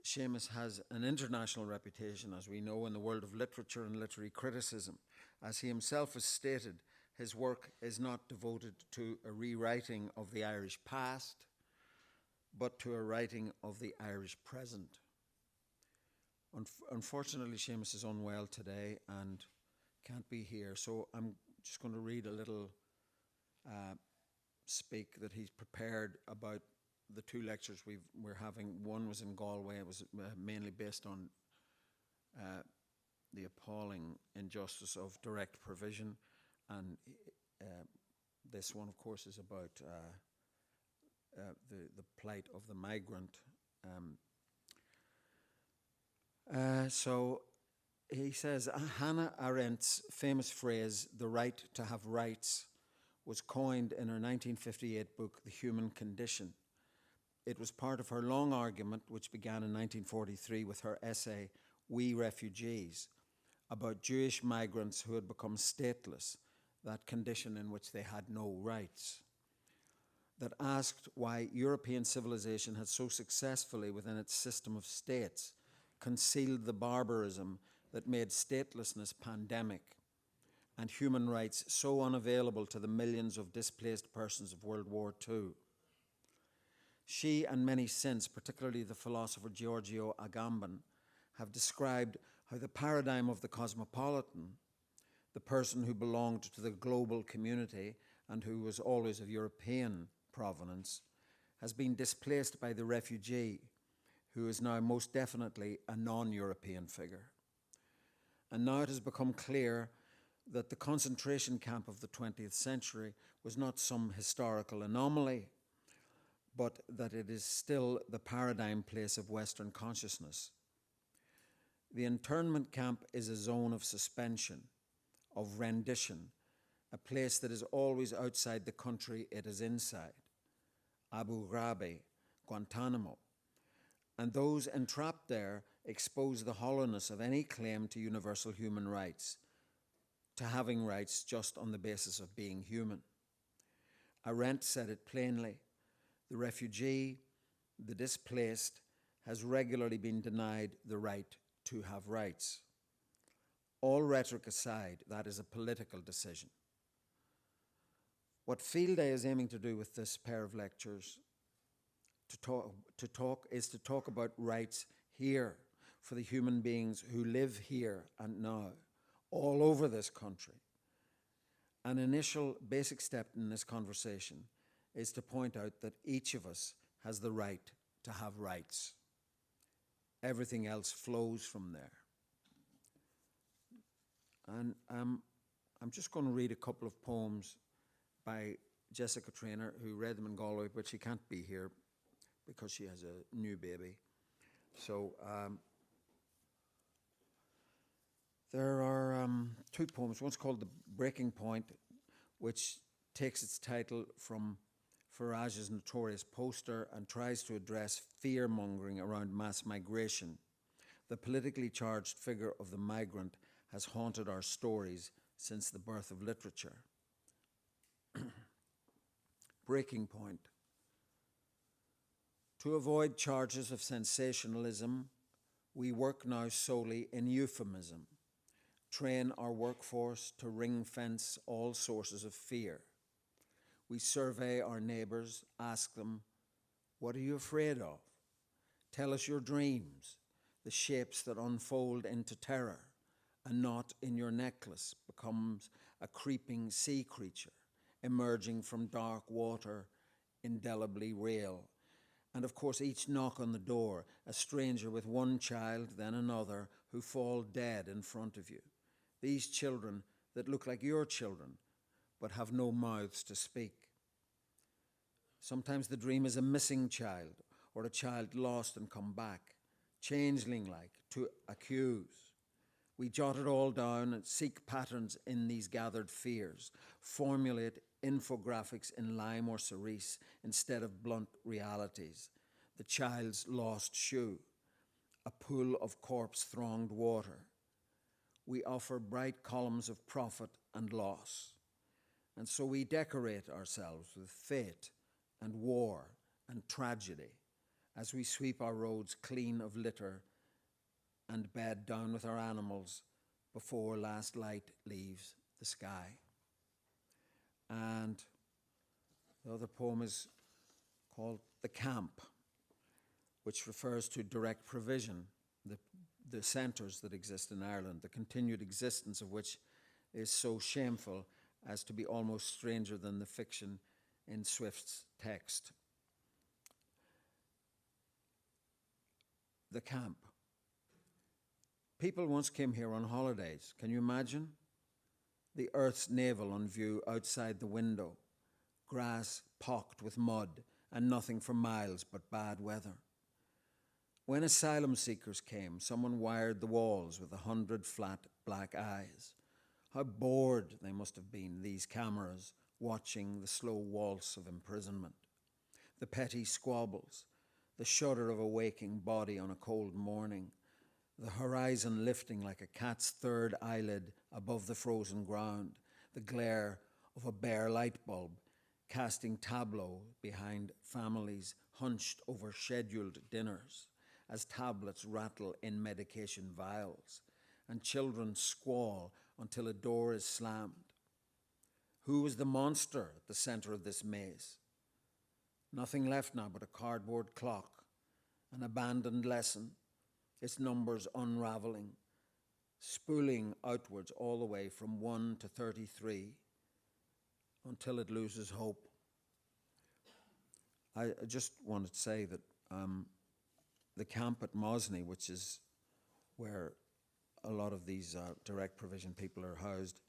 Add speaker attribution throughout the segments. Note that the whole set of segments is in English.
Speaker 1: Seamus has an international reputation, as we know, in the world of literature and literary criticism. As he himself has stated, his work is not devoted to a rewriting of the Irish past, but to a writing of the Irish present. Unfortunately, Seamus is unwell today and can't be here, so I'm just going to read a little speak that he's prepared about the two lectures we're having. One was in Galway. It was mainly based on the appalling injustice of direct provision, and this one, of course, is about the plight of the migrant. So he says, Hannah Arendt's famous phrase, "the right to have rights," was coined in her 1958 book, The Human Condition. It was part of her long argument, which began in 1943 with her essay, We Refugees, about Jewish migrants who had become stateless, that condition in which they had no rights, that asked why European civilization had so successfully, within its system of states, concealed the barbarism that made statelessness pandemic and human rights so unavailable to the millions of displaced persons of World War II. She and many since, particularly the philosopher Giorgio Agamben, have described how the paradigm of the cosmopolitan, the person who belonged to the global community and who was always of European provenance, has been displaced by the refugee, who is now most definitely a non-European figure. And now it has become clear that the concentration camp of the 20th century was not some historical anomaly, but that it is still the paradigm place of Western consciousness. The internment camp is a zone of suspension, of rendition, a place that is always outside the country it is inside. Abu Ghraib, Guantanamo. And those entrapped there expose the hollowness of any claim to universal human rights, to having rights just on the basis of being human. Arendt said it plainly. The refugee, the displaced, has regularly been denied the right to have rights. All rhetoric aside, that is a political decision. What Field Day is aiming to do with this pair of lectures is to talk about rights here for the human beings who live here and now, all over this country. An initial basic step in this conversation is to point out that each of us has the right to have rights. Everything else flows from there. And I'm just going to read a couple of poems by Jessica Traynor, who read them in Galway, but she can't be here because she has a new baby. So there are two poems. One's called The Breaking Point, which takes its title from Farage's notorious poster and tries to address fear-mongering around mass migration. The politically charged figure of the migrant has haunted our stories since the birth of literature. Breaking Point. To avoid charges of sensationalism, we work now solely in euphemism, train our workforce to ring-fence all sources of fear. We survey our neighbours, ask them, what are you afraid of? Tell us your dreams, the shapes that unfold into terror. A knot in your necklace becomes a creeping sea creature, emerging from dark water, indelibly real. And of course, each knock on the door, a stranger with one child, then another, who fall dead in front of you. These children that look like your children, but have no mouths to speak. Sometimes the dream is a missing child, or a child lost and come back, changeling-like, to accuse. We jot it all down and seek patterns in these gathered fears, formulate infographics in lime or cerise instead of blunt realities. The child's lost shoe, a pool of corpse-thronged water. We offer bright columns of profit and loss. And so we decorate ourselves with fate and war and tragedy as we sweep our roads clean of litter and bed down with our animals before last light leaves the sky. And the other poem is called The Camp, which refers to direct provision, the centres that exist in Ireland, the continued existence of which is so shameful as to be almost stranger than the fiction in Swift's text. The camp. People once came here on holidays. Can you imagine? The Earth's navel on view outside the window, grass pocked with mud and nothing for miles but bad weather. When asylum seekers came, someone wired the walls with 100 flat black eyes. How bored they must have been, these cameras, watching the slow waltz of imprisonment. The petty squabbles, the shudder of a waking body on a cold morning, the horizon lifting like a cat's third eyelid above the frozen ground, the glare of a bare light bulb casting tableau behind families hunched over scheduled dinners as tablets rattle in medication vials and children squall until a door is slammed. Who is the monster at the center of this maze? Nothing left now but a cardboard clock, an abandoned lesson, its numbers unraveling, spooling outwards all the way from 1 to 33 until it loses hope. I just wanted to say that the camp at Mosney, which is where a lot of these direct provision people are housed,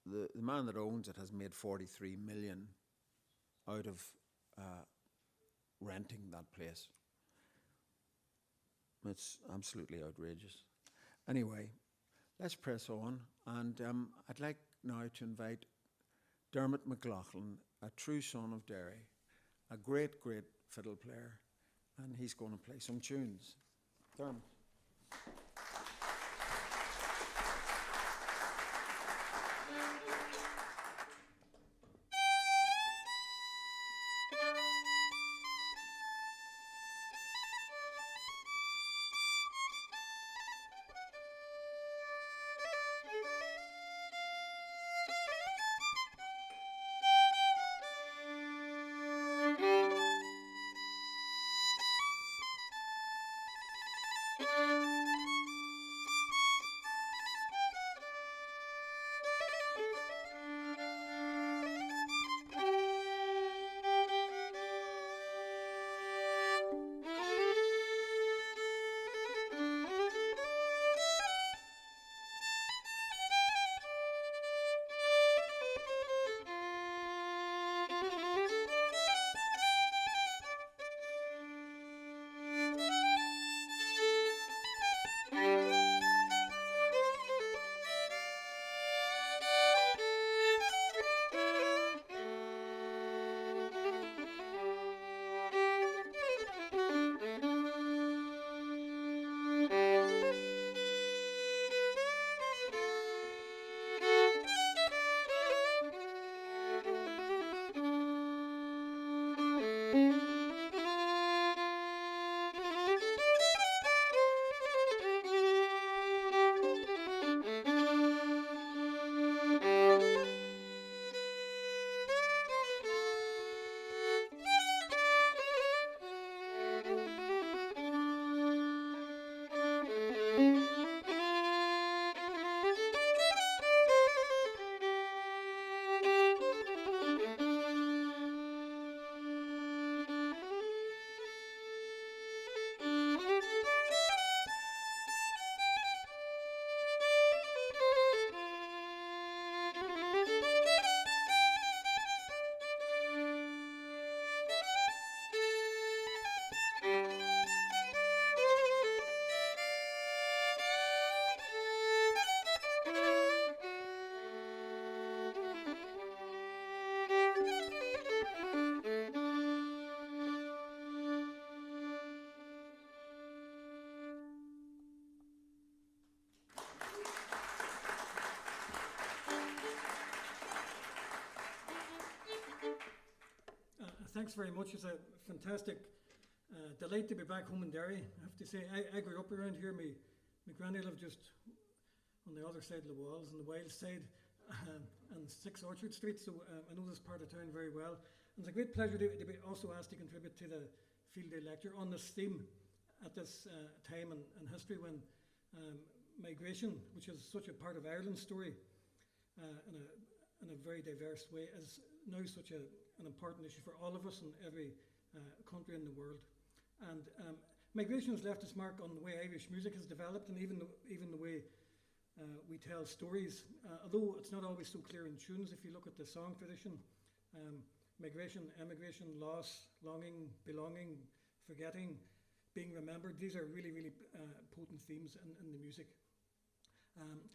Speaker 1: the man that owns it has made 43 million out of renting that place. It's absolutely outrageous. Anyway, let's press on, and I'd like now to invite Dermot McLaughlin, a true son of Derry, a great, great fiddle player, and he's going to play some tunes. Dermot.
Speaker 2: Thanks very much. It's a fantastic Delight to be back home in Derry. I have to say, I grew up around here. My granny lived just on the other side of the walls, on the Wild side, and 6 Orchard Street, so I know this part of town very well. And it's a great pleasure to be also asked to contribute to the field day lecture on this theme at this time in history when migration, which is such a part of Ireland's story in a very diverse way, is now such an important issue for all of us in every country in the world. And migration has left its mark on the way Irish music has developed, and even the way we tell stories, although it's not always so clear in tunes. If you look at the song tradition, migration, emigration, loss, longing, belonging, forgetting, being remembered, these are really, really potent themes in the music.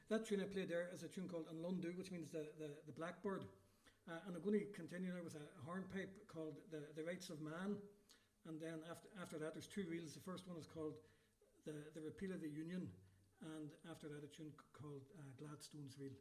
Speaker 2: That tune I played there is a tune called An Lundu, which means the blackbird. And I'm going to continue now with a hornpipe called the Rights of Man. And then after that, there's 2 reels. The first one is called the Repeal of the Union. And after that, a tune called Gladstone's Reel.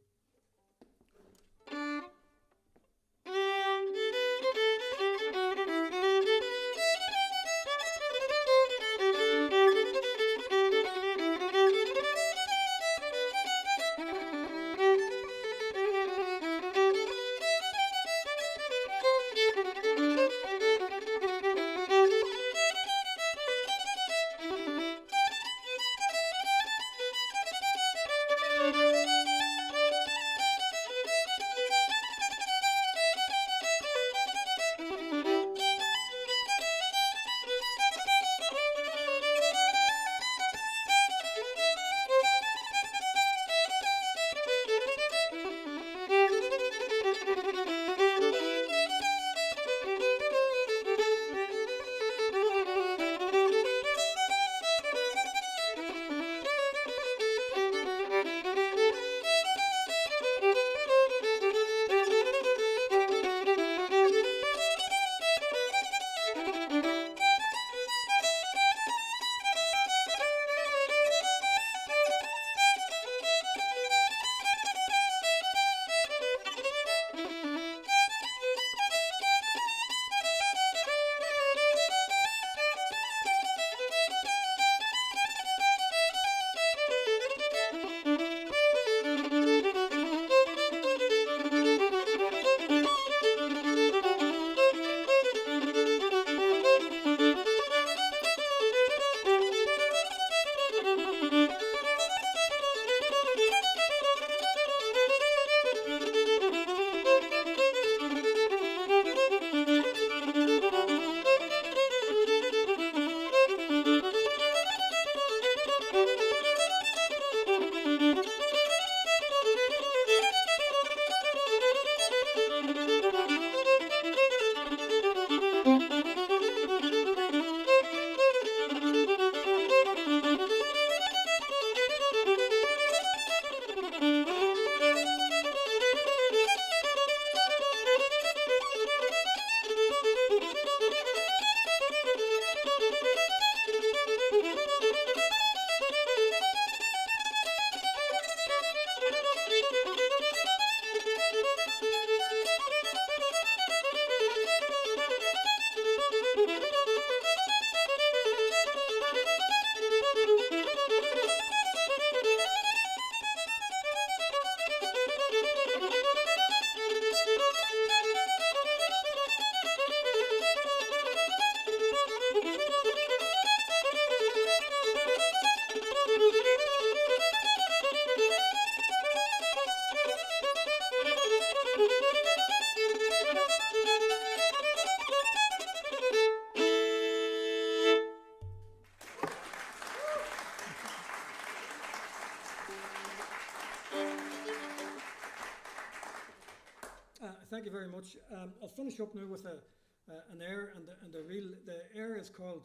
Speaker 2: Thank you very much. I'll finish up now with an air, and the air is called,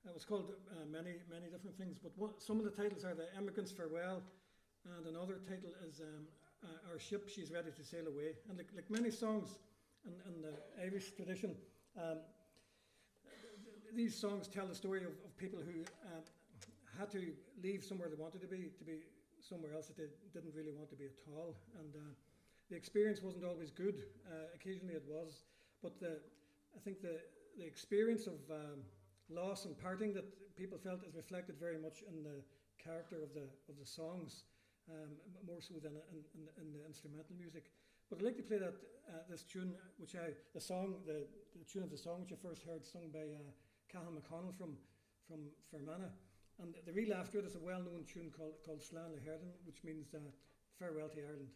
Speaker 2: it was called many different things, but some of the titles are The Emigrant's Farewell, and another title is Our Ship, She's Ready to Sail Away. And like many songs in the Irish tradition, these songs tell the story of people who had to leave somewhere they wanted to be somewhere else that they didn't really want to be at all. And the experience wasn't always good. Occasionally it was, but I think the experience of loss and parting that people felt is reflected very much in the character of the songs, more so than in the instrumental music. But I'd like to play this tune, the tune of the song which I first heard sung by Cathal McConnell from Fermanagh. And the real after it is a well-known tune called Slán le Hardin, which means farewell to Ireland.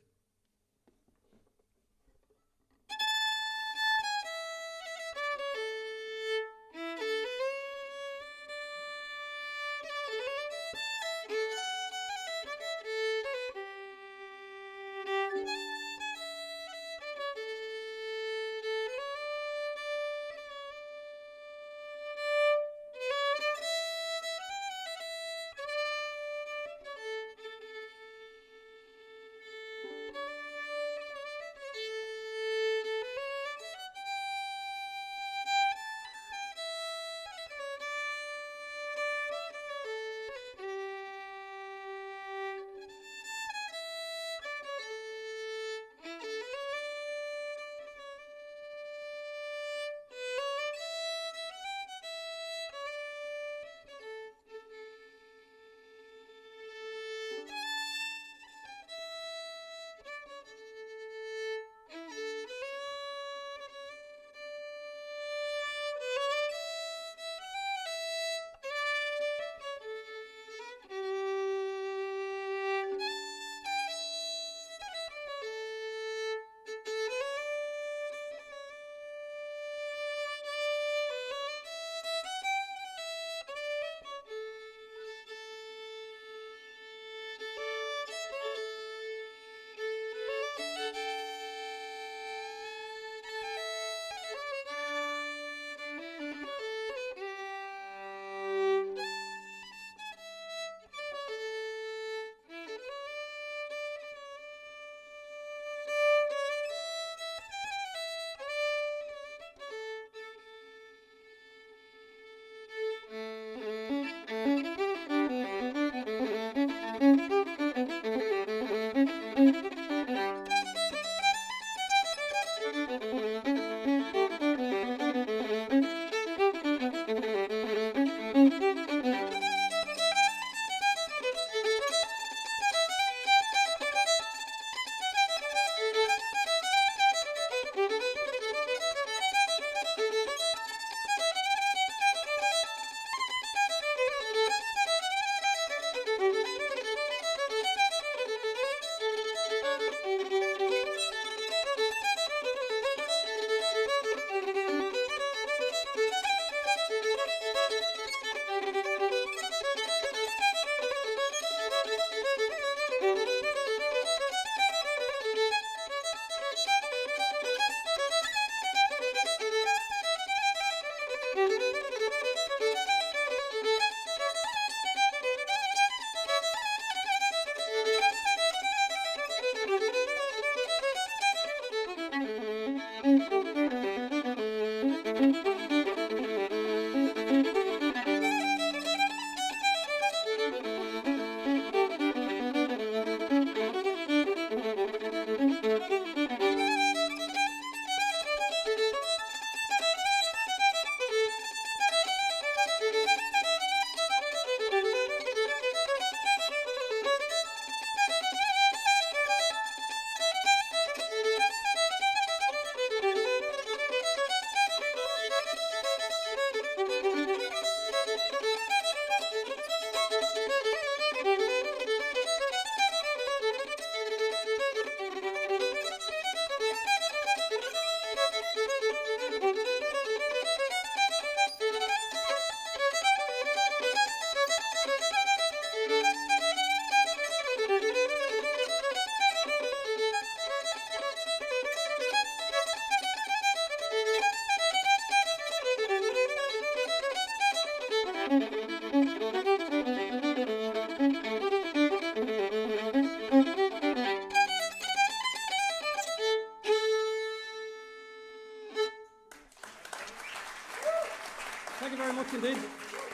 Speaker 2: Thank you very much indeed.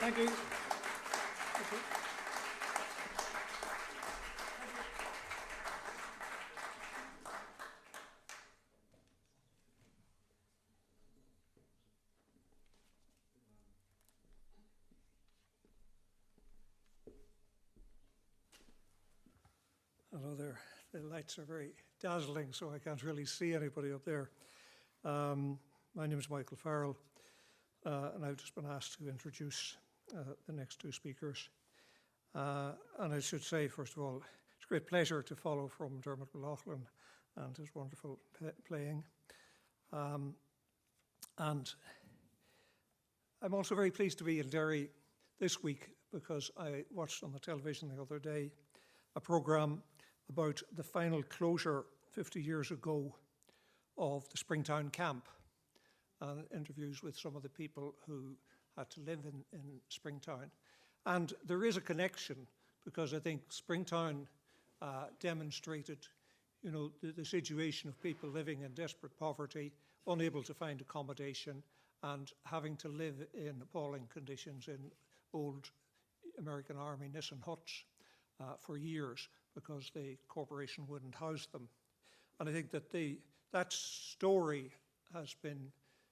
Speaker 2: Thank you.
Speaker 3: Although the lights are very dazzling, so I can't really see anybody up there. My name is Michael Farrell, and I've just been asked to introduce the next two speakers. And I should say, first of all, it's a great pleasure to follow from Dermot McLaughlin and his wonderful playing. And I'm also very pleased to be in Derry this week because I watched on the television the other day a programme about the final closure 50 years ago of the Springtown camp, and interviews with some of the people who had to live in Springtown. And there is a connection because I think Springtown demonstrated, the situation of people living in desperate poverty, unable to find accommodation, and having to live in appalling conditions in old American Army Nissen huts for years because the corporation wouldn't house them. And I think that that story has been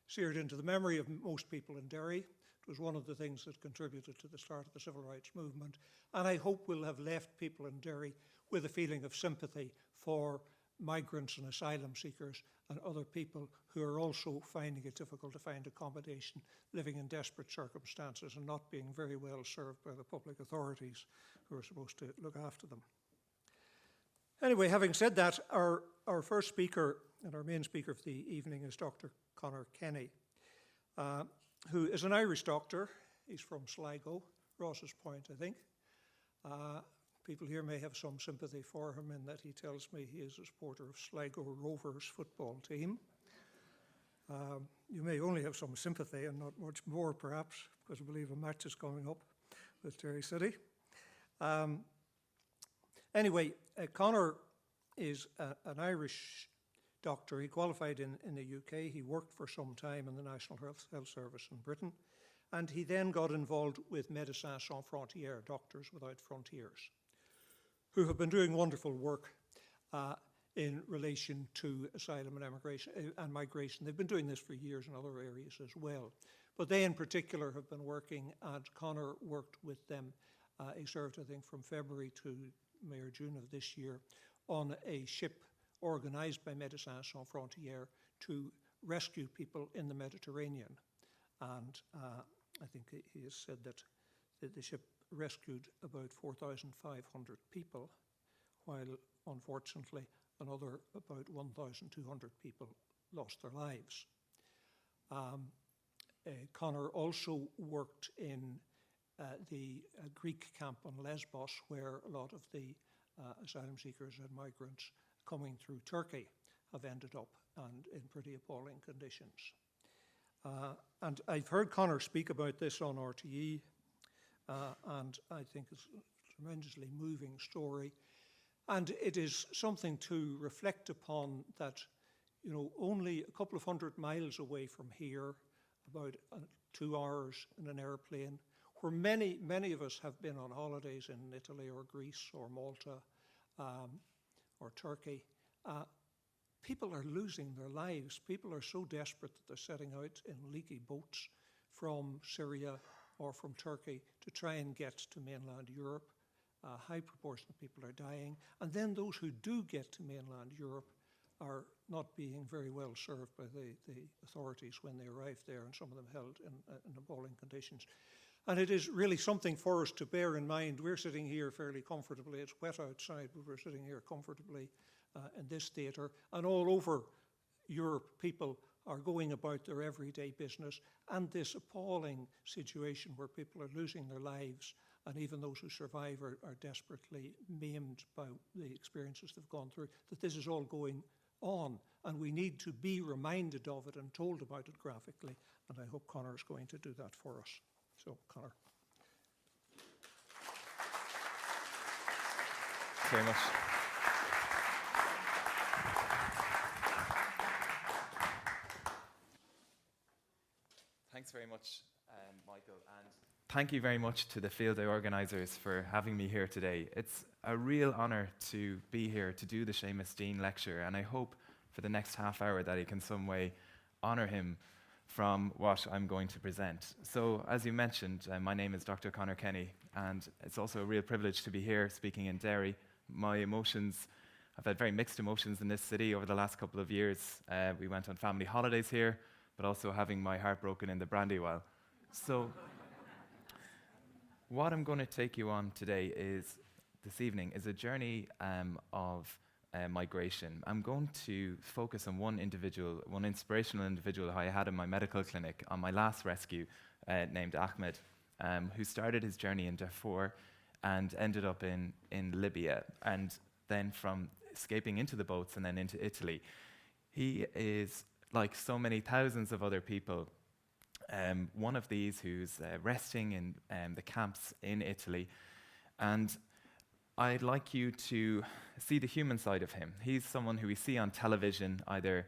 Speaker 3: seared into the memory of most people in Derry. It was one of the things that contributed to the start of the civil rights movement. And I hope will have left people in Derry with a feeling of sympathy for migrants and asylum seekers and other people who are also finding it difficult to find accommodation, living in desperate circumstances and not being very well served by the public authorities who are supposed to look after them. Anyway, having said that, our first speaker and our main speaker for the evening is Dr. Conor Kenny, who is an Irish doctor. He's from Sligo, Ross's Point, I think. People here may have some sympathy for him in that he tells me he is a supporter of Sligo Rovers football team. You may only have some sympathy and not much more, perhaps, because I believe a match is coming up with Derry City. Anyway, Conor is an Irish doctor. He qualified in the UK. He worked for some time in the National Health Service in Britain. And he then got involved with Médecins Sans Frontières, Doctors Without Frontiers, who have been doing wonderful work in relation to asylum and immigration and migration. They've been doing this for years in other areas as well. But they in particular have been working, and Conor worked with them. He served, I think, from February to May or June of this year on a ship organised by Médecins Sans Frontières to rescue people in the Mediterranean. And I think he has said that the ship rescued about 4,500 people, while unfortunately another about 1,200 people lost their lives. Conor also worked in the Greek camp on Lesbos, where a lot of the asylum seekers and migrants coming through Turkey have ended up, and in pretty appalling conditions. And I've heard Conor speak about this on RTE, and I think it's a tremendously moving story. And it is something to reflect upon that, only a couple of 100 miles away from here, about 2 hours in an airplane, where many of us have been on holidays in Italy or Greece or Malta or Turkey, people are losing their lives. People are so desperate that they're setting out in leaky boats from Syria or from Turkey to try and get to mainland Europe. A high proportion of people are dying. And then those who do get to mainland Europe are not being very well served by the authorities when they arrive there, and some of them held in appalling conditions. And it is really something for us to bear in mind. We're sitting here fairly comfortably. It's wet outside, but we're sitting here comfortably in this theatre. And all over Europe, people are going about their everyday business. And this appalling situation where people are losing their lives, and even those who survive are desperately maimed by the experiences they've gone through, that this is all going on. And we need to be reminded of it and told about it graphically. And I hope Conor is going to do that for us. So, Conor.
Speaker 4: Thanks very much. Thanks very much, Michael, and thank you very much to the field day organisers for having me here today. It's a real honour to be here to do the Seamus Deane lecture, and I hope for the next half hour that I can some way honour him from what I'm going to present. So, as you mentioned, my name is Dr. Conor Kenny, and it's also a real privilege to be here speaking in Derry, my emotions, I've had very mixed emotions in this city over the last couple of years. We went on family holidays here, but also having my heart broken in the Brandywell. So what I'm going to take you on today this evening, is a journey of migration. I'm going to focus on one individual, one inspirational individual I had in my medical clinic on my last rescue, named Ahmed, who started his journey in Darfur and ended up in Libya, and then from escaping into the boats and then into Italy. He is, like so many thousands of other people, one of these who's resting in the camps in Italy. And I'd like you to see the human side of him. He's someone who we see on television. I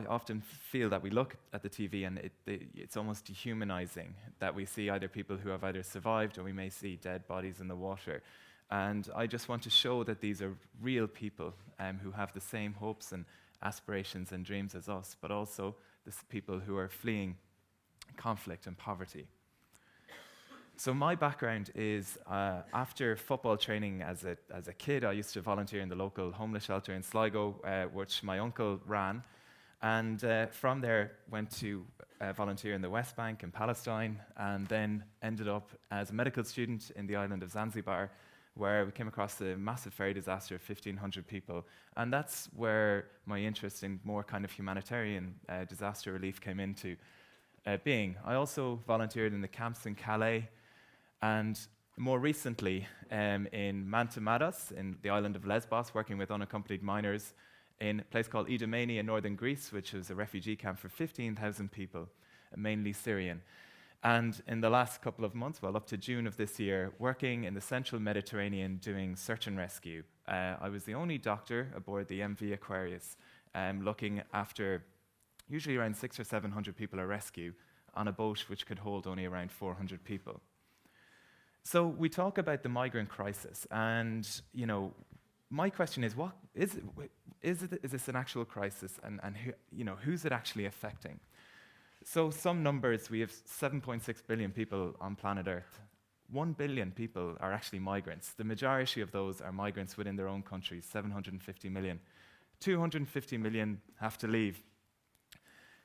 Speaker 4: often feel that we look at the TV and it's almost dehumanizing, that we see either people who have either survived, or we may see dead bodies in the water. And I just want to show that these are real people who have the same hopes and aspirations and dreams as us, but also the people who are fleeing conflict and poverty. So my background is, after football training as a kid, I used to volunteer in the local homeless shelter in Sligo, which my uncle ran. And from there, went to volunteer in the West Bank in Palestine, and then ended up as a medical student in the island of Zanzibar, where we came across the massive ferry disaster of 1,500 people. And that's where my interest in more kind of humanitarian disaster relief came into being. I also volunteered in the camps in Calais, and more recently in Mantamadas, in the island of Lesbos, working with unaccompanied minors in a place called Idomeni in northern Greece, which was a refugee camp for 15,000 people, mainly Syrian. And in the last couple of months, well, up to June of this year, working in the central Mediterranean doing search and rescue. I was the only doctor aboard the MV Aquarius, looking after usually around 600 or 700 people at rescue on a boat which could hold only around 400 people. So we talk about the migrant crisis, and my question is, what is this an actual crisis, and who's it actually affecting? So some numbers: we have 7.6 billion people on planet Earth. 1 billion people are actually migrants. The majority of those are migrants within their own countries, 750 million. 250 million have to leave.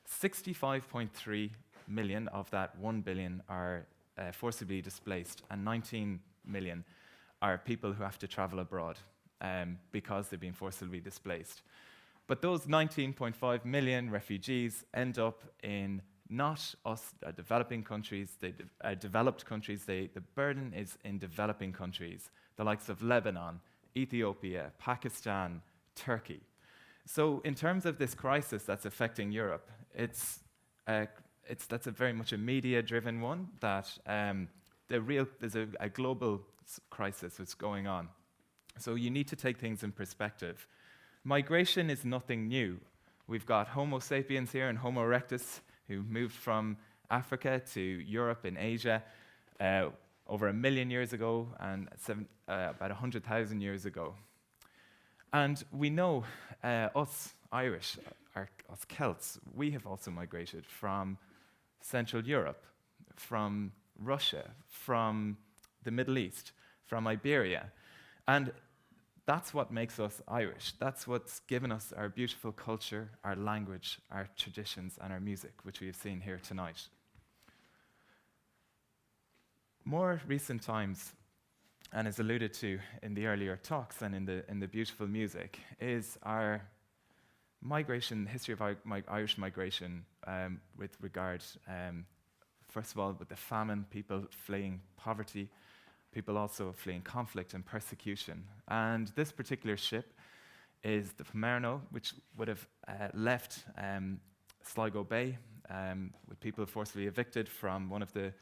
Speaker 4: 65.3 million of that 1 billion are forcibly displaced, and 19 million are people who have to travel abroad because they've been forcibly displaced. But those 19.5 million refugees end up in not us, developing countries, developed countries. The burden is in developing countries, the likes of Lebanon, Ethiopia, Pakistan, Turkey. So in terms of this crisis that's affecting Europe, that's a very much a media-driven one, that there's a global crisis that's going on. So you need to take things in perspective. Migration is nothing new. We've got Homo sapiens here and Homo erectus, who moved from Africa to Europe and Asia over 1 million years ago, and about 100,000 years ago. And we know us Irish, us Celts, we have also migrated from Central Europe, from Russia, from the Middle East, from Iberia. And that's what makes us Irish. That's what's given us our beautiful culture, our language, our traditions, and our music, which we have seen here tonight. More recent times, and as alluded to in the earlier talks and in the beautiful music, is our migration, history of our Irish migration with regard, first of all, with the famine, people fleeing poverty, people also fleeing conflict and persecution. And this particular ship is the Pomerano, which would have left Sligo Bay with people forcibly evicted from one of the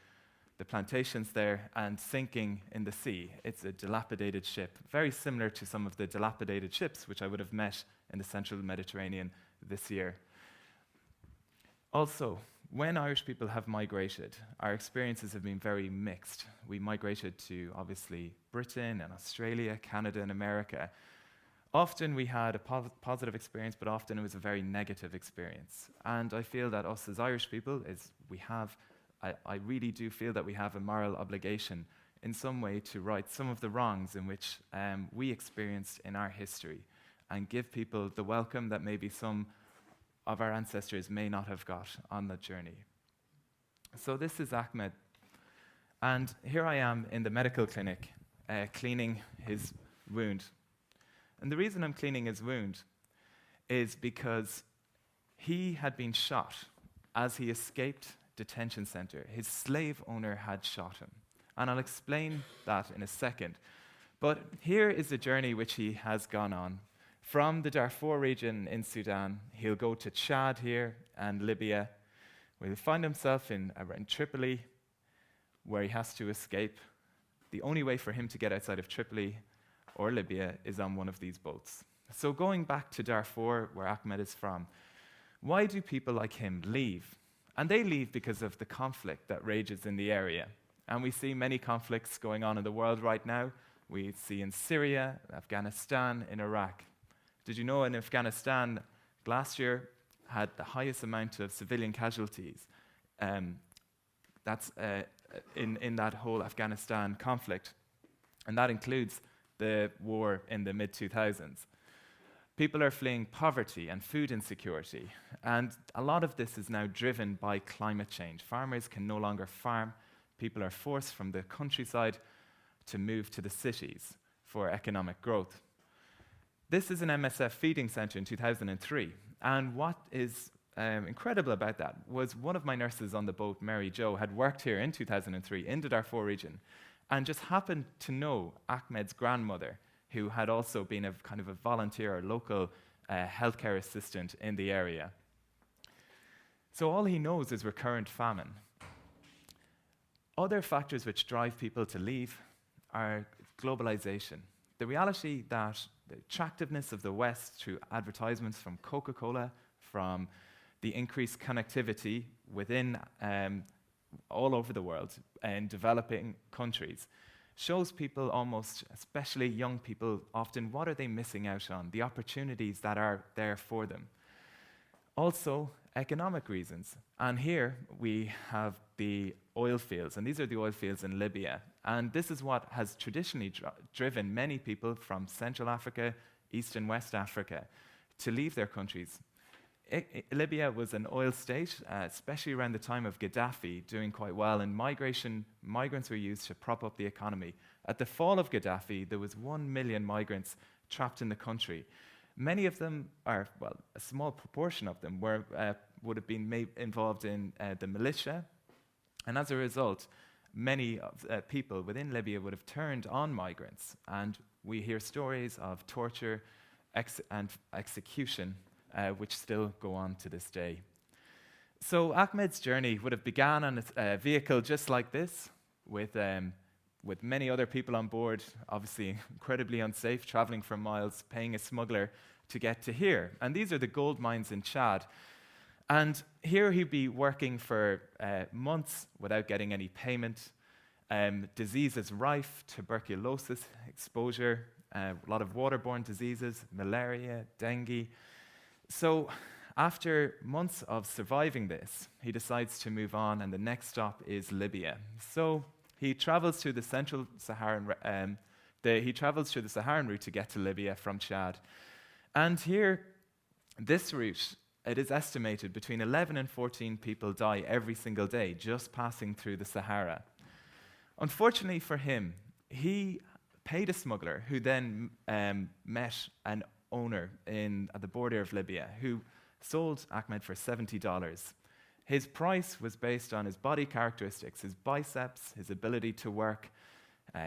Speaker 4: plantations there and sinking in the sea. It's a dilapidated ship, very similar to some of the dilapidated ships which I would have met in the central Mediterranean this year. Also, when Irish people have migrated, our experiences have been very mixed. We migrated to, obviously, Britain and Australia, Canada and America. Often we had a positive experience, but often it was a very negative experience. And I feel that us as Irish people, I really do feel that we have a moral obligation in some way to right some of the wrongs in which we experienced in our history and give people the welcome that maybe some of our ancestors may not have got on that journey. So this is Ahmed. And here I am in the medical clinic cleaning his wound. And the reason I'm cleaning his wound is because he had been shot as he escaped detention center. His slave owner had shot him. And I'll explain that in a second. But here is the journey which he has gone on. From the Darfur region in Sudan, he'll go to Chad here and Libya, where he'll find himself around Tripoli, where he has to escape. The only way for him to get outside of Tripoli or Libya is on one of these boats. So going back to Darfur, where Ahmed is from, why do people like him leave? And they leave because of the conflict that rages in the area. And we see many conflicts going on in the world right now. We see in Syria, Afghanistan, in Iraq. Did you know in Afghanistan, last year had the highest amount of civilian casualties? That's in that whole Afghanistan conflict. And that includes the war in the mid-2000s. People are fleeing poverty and food insecurity. And a lot of this is now driven by climate change. Farmers can no longer farm. People are forced from the countryside to move to the cities for economic growth. This is an MSF feeding centre in 2003. And what is incredible about that was one of my nurses on the boat, Mary Jo, had worked here in 2003 in the Darfur region and just happened to know Ahmed's grandmother, who had also been a kind of a volunteer or local healthcare assistant in the area. So all he knows is recurrent famine. Other factors which drive people to leave are globalization. The reality that the attractiveness of the West through advertisements from Coca-Cola, from the increased connectivity within all over the world and developing countries, shows people almost, especially young people, often what are they missing out on, the opportunities that are there for them. Also, economic reasons. And here we have the oil fields, and these are the oil fields in Libya. And this is what has traditionally driven many people from Central Africa, East and West Africa, to leave their countries. Libya was an oil state, especially around the time of Gaddafi, doing quite well, and migrants were used to prop up the economy. At the fall of Gaddafi, there was 1 million migrants trapped in the country. Many of them a small proportion of them would have been involved in the militia, and as a result, many people within Libya would have turned on migrants, and we hear stories of torture and execution which still go on to this day. So Ahmed's journey would have begun on a vehicle just like this, with many other people on board, obviously incredibly unsafe, traveling for miles, paying a smuggler to get to here. And these are the gold mines in Chad. And here he'd be working for months without getting any payment. Diseases rife, tuberculosis exposure, a lot of waterborne diseases, malaria, dengue. So after months of surviving this, he decides to move on, and the next stop is Libya. So he travels through the Saharan route to get to Libya from Chad. And here, this route, it is estimated between 11 and 14 people die every single day just passing through the Sahara. Unfortunately for him, he paid a smuggler who then met an owner at the border of Libya who sold Ahmed for $70. His price was based on his body characteristics, his biceps, his ability to work,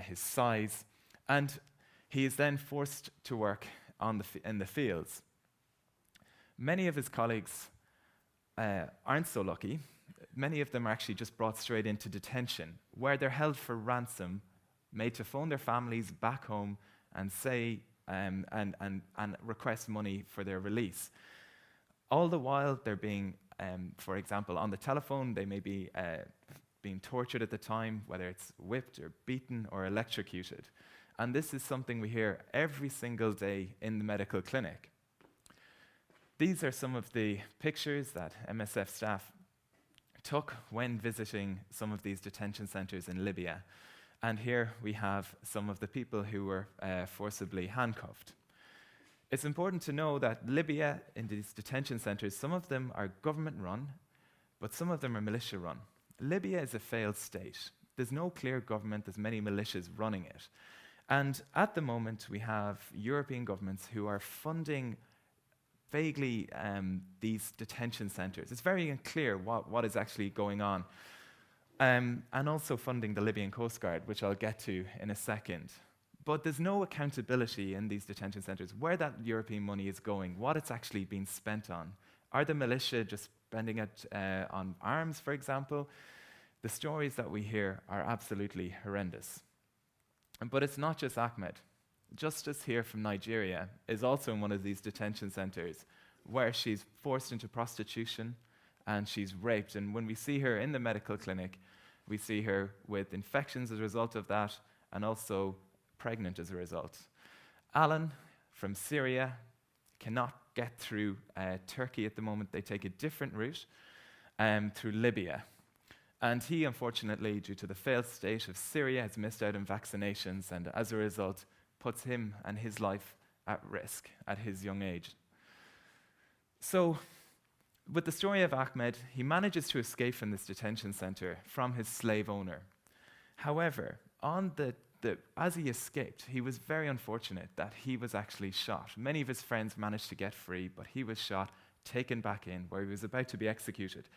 Speaker 4: his size, and he is then forced to work in the fields. Many of his colleagues aren't so lucky. Many of them are actually just brought straight into detention, where they're held for ransom, made to phone their families back home and say and request money for their release. All the while they're being, for example, on the telephone, they may be being tortured at the time, whether it's whipped or beaten or electrocuted. And this is something we hear every single day in the medical clinic. These are some of the pictures that MSF staff took when visiting some of these detention centers in Libya. And here we have some of the people who were forcibly handcuffed. It's important to know that Libya, in these detention centres, some of them are government-run, but some of them are militia-run. Libya is a failed state. There's no clear government, there's many militias running it. And at the moment, we have European governments who are funding vaguely these detention centres. It's very unclear what is actually going on. And also funding the Libyan Coast Guard, which I'll get to in a second. But there's no accountability in these detention centres, where that European money is going, what it's actually being spent on. Are the militia just spending it on arms, for example? The stories that we hear are absolutely horrendous. But it's not just Ahmed. Justice here from Nigeria is also in one of these detention centres where she's forced into prostitution and she's raped. And when we see her in the medical clinic, we see her with infections as a result of that and also pregnant as a result. Alan from Syria cannot get through Turkey at the moment. They take a different route through Libya. And he, unfortunately, due to the failed state of Syria, has missed out on vaccinations and as a result puts him and his life at risk at his young age. So, with the story of Ahmed, he manages to escape from this detention centre from his slave owner. However, as he escaped, he was very unfortunate that he was actually shot. Many of his friends managed to get free, but he was shot, taken back in, where he was about to be executed.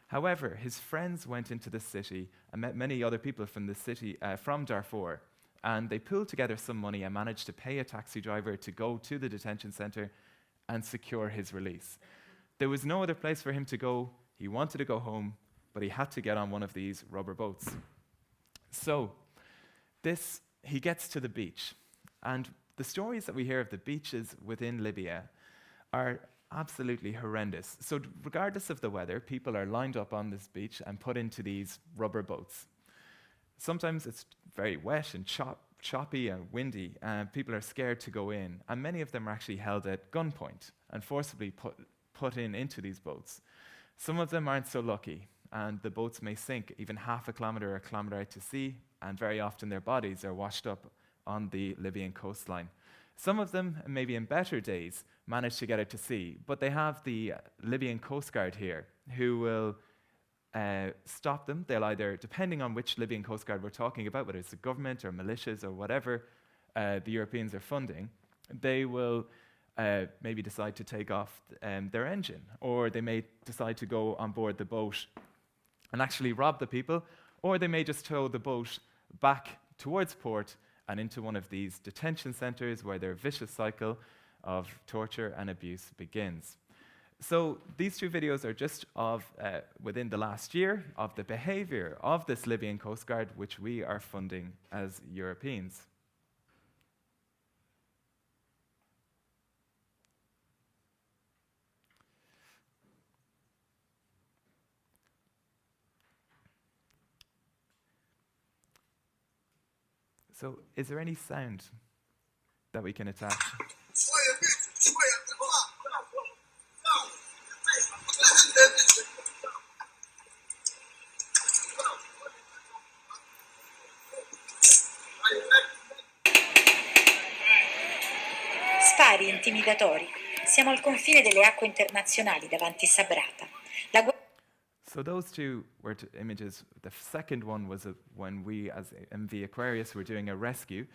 Speaker 4: However, his friends went into the city and met many other people from the city, from Darfur, and they pooled together some money and managed to pay a taxi driver to go to the detention centre and secure his release. There was no other place for him to go. He wanted to go home, but he had to get on one of these rubber boats. So, he gets to the beach, and the stories that we hear of the beaches within Libya are absolutely horrendous. So regardless of the weather, people are lined up on this beach and put into these rubber boats. Sometimes it's very wet and choppy and windy, and people are scared to go in, and many of them are actually held at gunpoint and forcibly put into these boats. Some of them aren't so lucky, and the boats may sink even half a kilometre or a kilometre out to sea, and very often their bodies are washed up on the Libyan coastline. Some of them, maybe in better days, manage to get out to sea, but they have the Libyan Coast Guard here who will stop them. They'll either, depending on which Libyan Coast Guard we're talking about, whether it's the government or militias or whatever the Europeans are funding, they will maybe decide to take off their engine, or they may decide to go on board the boat and actually rob the people, or they may just tow the boat back towards port and into one of these detention centres where their vicious cycle of torture and abuse begins. So these two videos are just of, within the last year, of the behaviour of this Libyan Coast Guard, which we are funding as Europeans. So is there any sound that we can attach?
Speaker 5: Spari intimidatori. Siamo al confine delle acque internazionali davanti Sabrata.
Speaker 4: So those two were images. The second one was when we, as MV Aquarius, were doing a rescue.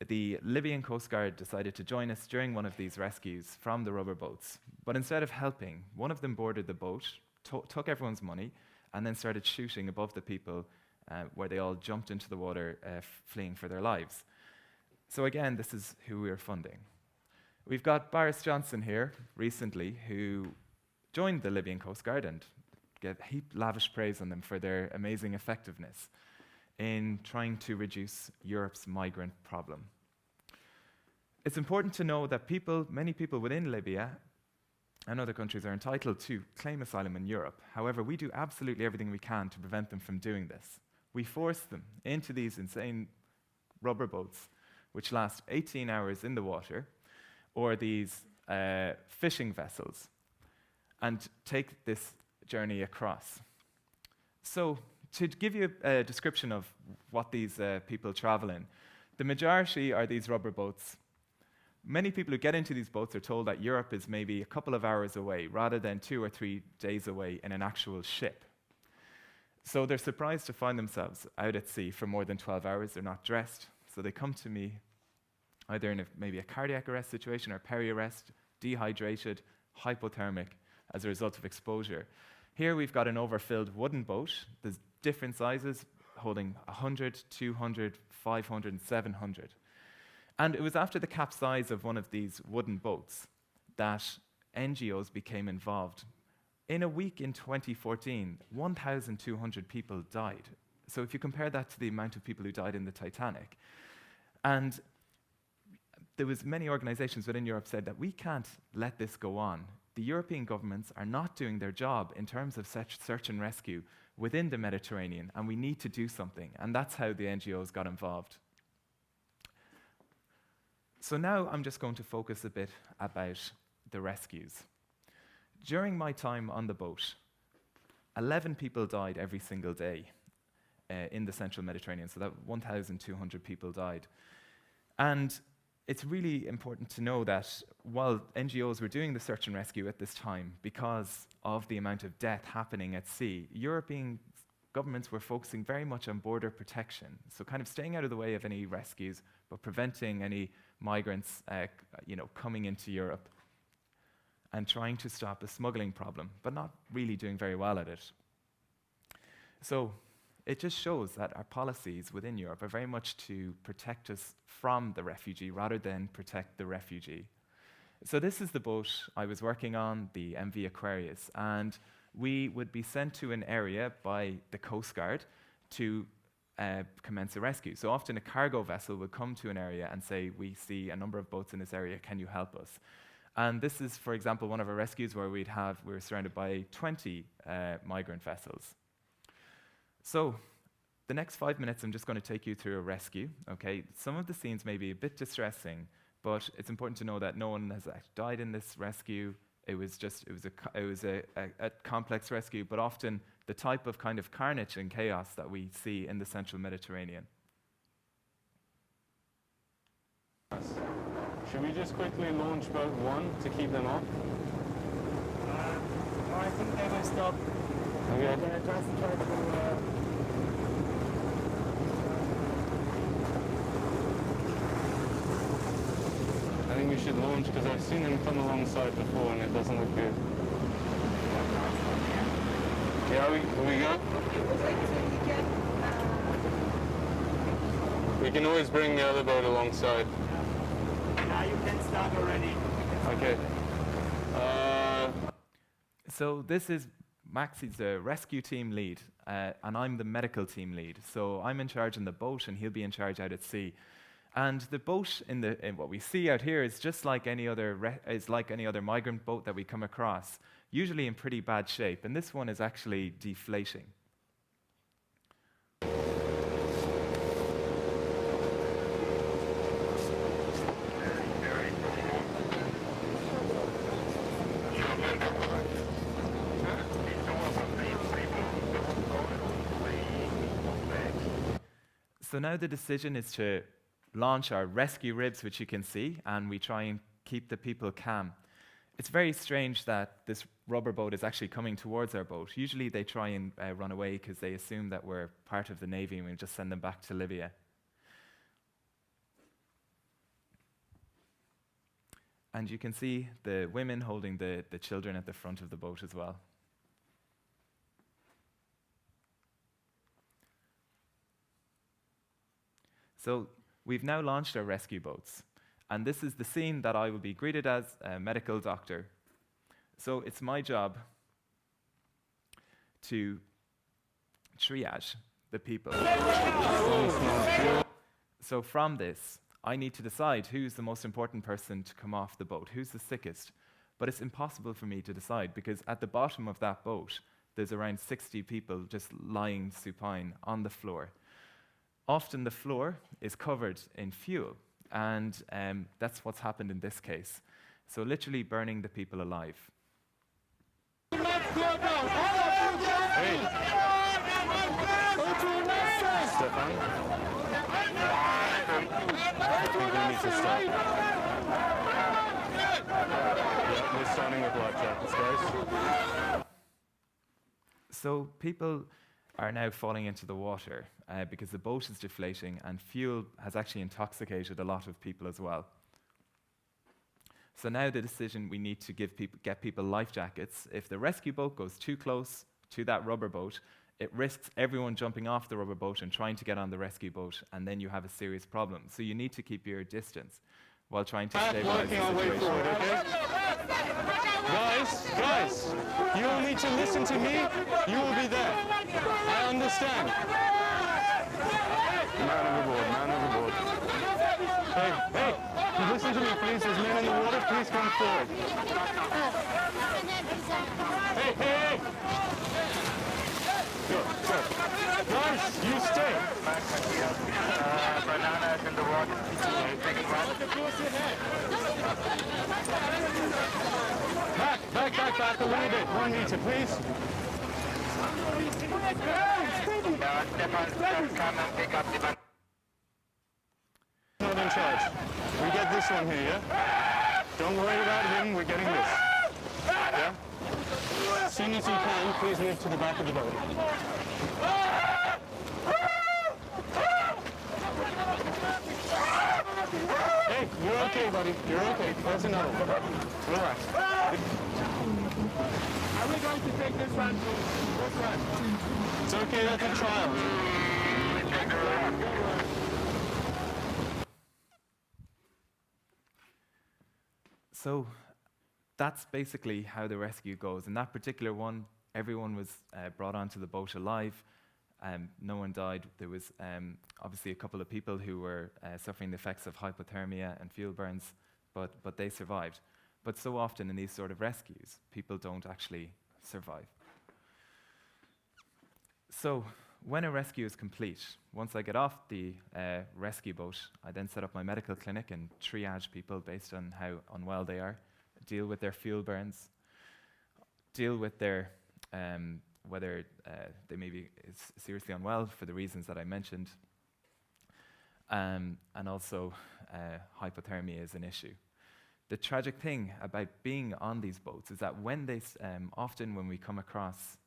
Speaker 4: The Libyan Coast Guard decided to join us during one of these rescues from the rubber boats. But instead of helping, one of them boarded the boat, took everyone's money, and then started shooting above the people where they all jumped into the water, fleeing for their lives. So again, this is who we're funding. We've got Boris Johnson here recently, who joined the Libyan Coast Guard and get lavish praise on them for their amazing effectiveness in trying to reduce Europe's migrant problem. It's important to know that many people within Libya and other countries are entitled to claim asylum in Europe. However, we do absolutely everything we can to prevent them from doing this. We force them into these insane rubber boats, which last 18 hours in the water, or these fishing vessels, and take this journey across. So to give you a description of what these people travel in, the majority are these rubber boats. Many people who get into these boats are told that Europe is maybe a couple of hours away, rather than 2 or 3 days away in an actual ship. So they're surprised to find themselves out at sea for more than 12 hours. They're not dressed. So they come to me either in maybe a cardiac arrest situation or peri-arrest, dehydrated, hypothermic as a result of exposure. Here we've got an overfilled wooden boat. There's different sizes, holding 100, 200, 500, and 700. And it was after the capsize of one of these wooden boats that NGOs became involved. In a week in 2014, 1,200 people died. So if you compare that to the amount of people who died in the Titanic, and there was many organizations within Europe said that we can't let this go on. The European governments are not doing their job in terms of search and rescue within the Mediterranean, and we need to do something. And that's how the NGOs got involved. So now I'm just going to focus a bit about the rescues. During my time on the boat, 11 people died every single day in the central Mediterranean, so that 1,200 people died. And it's really important to know that while NGOs were doing the search and rescue at this time, because of the amount of death happening at sea, European governments were focusing very much on border protection, so kind of staying out of the way of any rescues, but preventing any migrants coming into Europe, and trying to stop a smuggling problem, but not really doing very well at it. So it just shows that our policies within Europe are very much to protect us from the refugee rather than protect the refugee. So this is the boat I was working on, the MV Aquarius, and we would be sent to an area by the Coast Guard to commence a rescue. So often a cargo vessel would come to an area and say, we see a number of boats in this area, can you help us? And this is, for example, one of our rescues where we were surrounded by 20 migrant vessels. So the next 5 minutes, I'm just going to take you through a rescue. Okay, some of the scenes may be a bit distressing, but it's important to know that no one has actually died in this rescue. It was a complex rescue, but often the type of kind of carnage and chaos that we see in the central Mediterranean.
Speaker 6: Should we just quickly launch boat 1 to keep them off?
Speaker 7: I think they will stop.
Speaker 6: Okay.
Speaker 7: They're just trying to...
Speaker 6: I think we should launch because I've seen them come alongside before and it doesn't look good. Yeah, we go? We can always bring the other boat alongside.
Speaker 7: Now you can start already.
Speaker 6: Okay.
Speaker 4: So this is Max, he's the rescue team lead, and I'm the medical team lead. So I'm in charge in the boat, and he'll be in charge out at sea. And the boat in what we see out here is just like any other migrant boat that we come across, usually in pretty bad shape. And this one is actually deflating. So now the decision is to launch our rescue ribs, which you can see, and we try and keep the people calm. It's very strange that this rubber boat is actually coming towards our boat. Usually they try and run away because they assume that we're part of the Navy and we just send them back to Libya. And you can see the women holding the children at the front of the boat as well. So we've now launched our rescue boats. And this is the scene that I will be greeted as a medical doctor. So it's my job to triage the people. So from this, I need to decide who's the most important person to come off the boat, who's the sickest. But it's impossible for me to decide because at the bottom of that boat, there's around 60 people just lying supine on the floor. Often the floor is covered in fuel, and that's what's happened in this case. So literally burning the people alive.
Speaker 6: Hey. to stop. Yeah, we're starting with life jackets, guys.
Speaker 4: So people are now falling into the water because the boat is deflating and fuel has actually intoxicated a lot of people as well. So now the decision, we need to get people life jackets. If the rescue boat goes too close to that rubber boat, it risks everyone jumping off the rubber boat and trying to get on the rescue boat, and then you have a serious problem. So you need to keep your distance while trying to stabilize
Speaker 6: Working
Speaker 4: the
Speaker 6: our way
Speaker 4: situation.
Speaker 6: forward, okay? Guys, you will need to listen to me. You will be there. I understand. Man overboard, man overboard. Hey, listen to me, please. There's men in the water. Please come forward. Hey. Go. Guys, you stay.
Speaker 7: Bananas in the water.
Speaker 6: Back a little bit. 1 meter, please.
Speaker 7: Stefan, just come and pick up the banana.
Speaker 6: Not in charge. We get this one here, yeah? Don't worry about him. We're getting this. Yeah? As soon as you can, please move to the back of the boat. Hey, you're okay, buddy. You're okay. There's another one. Relax.
Speaker 7: Are we going to take this one? This one?
Speaker 6: It's okay. That's a trial.
Speaker 4: So that's basically how the rescue goes. In that particular one, everyone was brought onto the boat alive. No one died. There was obviously a couple of people who were suffering the effects of hypothermia and fuel burns, but they survived. But so often in these sort of rescues, people don't actually survive. So when a rescue is complete, once I get off the rescue boat, I then set up my medical clinic and triage people based on how unwell they are, deal with their fuel burns, deal with their whether they may be seriously unwell for the reasons that I mentioned, and also hypothermia is an issue. The tragic thing about being on these boats is that when often when we come across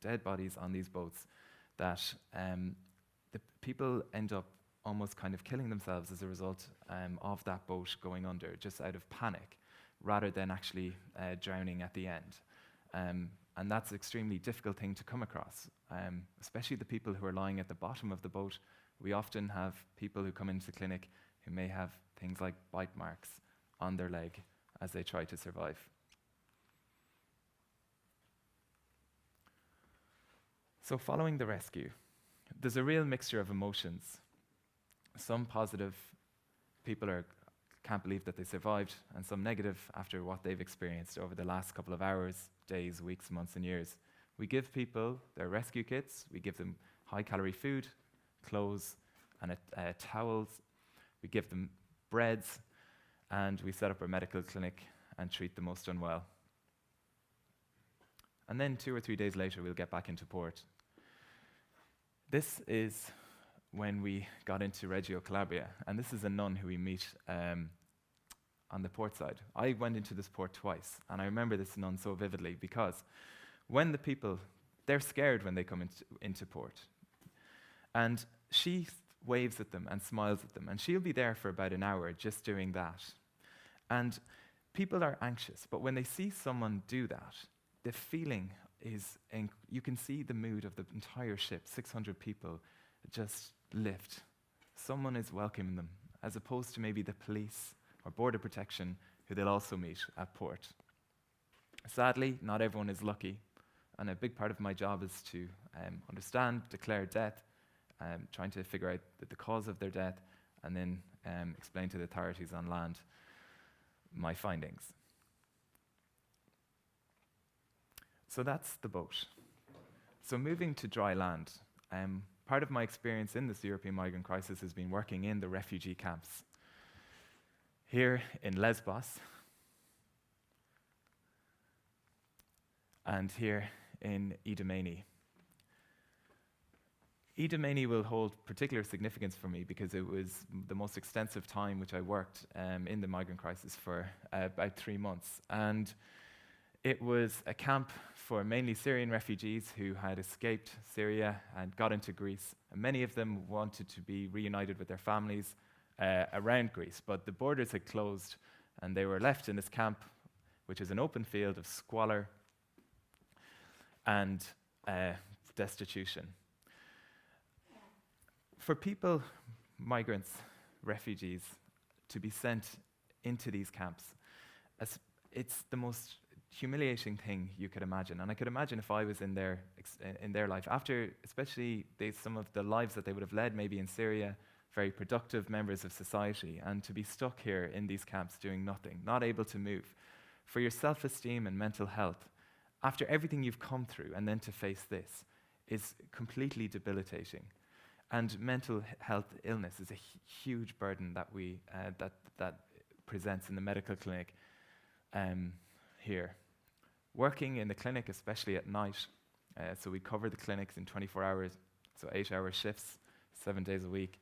Speaker 4: dead bodies on these boats, that the people end up almost kind of killing themselves as a result of that boat going under, just out of panic, rather than actually drowning at the end. And that's an extremely difficult thing to come across, especially the people who are lying at the bottom of the boat. We often have people who come into the clinic who may have things like bite marks on their leg as they try to survive. So following the rescue, there's a real mixture of emotions. Some positive, people can't believe that they survived, and some negative after what they've experienced over the last couple of hours, days, weeks, months, and years. We give people their rescue kits, we give them high-calorie food, clothes, and towels. We give them breads, and we set up our medical clinic and treat the most unwell. And then 2 or 3 days later, we'll get back into port. This is when we got into Reggio Calabria, and this is a nun who we meet on the port side. I went into this port twice, and I remember this nun so vividly because when the people, they're scared when they come into port. And she waves at them and smiles at them, and she'll be there for about an hour just doing that. And people are anxious, but when they see someone do that, the feeling is, you can see the mood of the entire ship, 600 people, just lift. Someone is welcoming them, as opposed to maybe the police or border protection, who they'll also meet at port. Sadly, not everyone is lucky, and a big part of my job is to understand, declare death, trying to figure out the cause of their death, and then explain to the authorities on land my findings. So that's the boat. So moving to dry land, part of my experience in this European migrant crisis has been working in the refugee camps. Here in Lesbos, and here in Idomeni. Idemeni will hold particular significance for me because it was the most extensive time which I worked in the migrant crisis for about 3 months. And it was a camp for mainly Syrian refugees who had escaped Syria and got into Greece. And many of them wanted to be reunited with their families around Greece, but the borders had closed and they were left in this camp, which is an open field of squalor and destitution. For people, migrants, refugees, to be sent into these camps, it's the most humiliating thing you could imagine. And I could imagine if I was in their life, after especially some of the lives that they would have led, maybe in Syria, very productive members of society, and to be stuck here in these camps doing nothing, not able to move. For your self-esteem and mental health, after everything you've come through, and then to face this, is completely debilitating. And mental health illness is a huge burden that that presents in the medical clinic here. Working in the clinic, especially at night, so we cover the clinics in 24 hours, so 8-hour shifts, 7 days a week.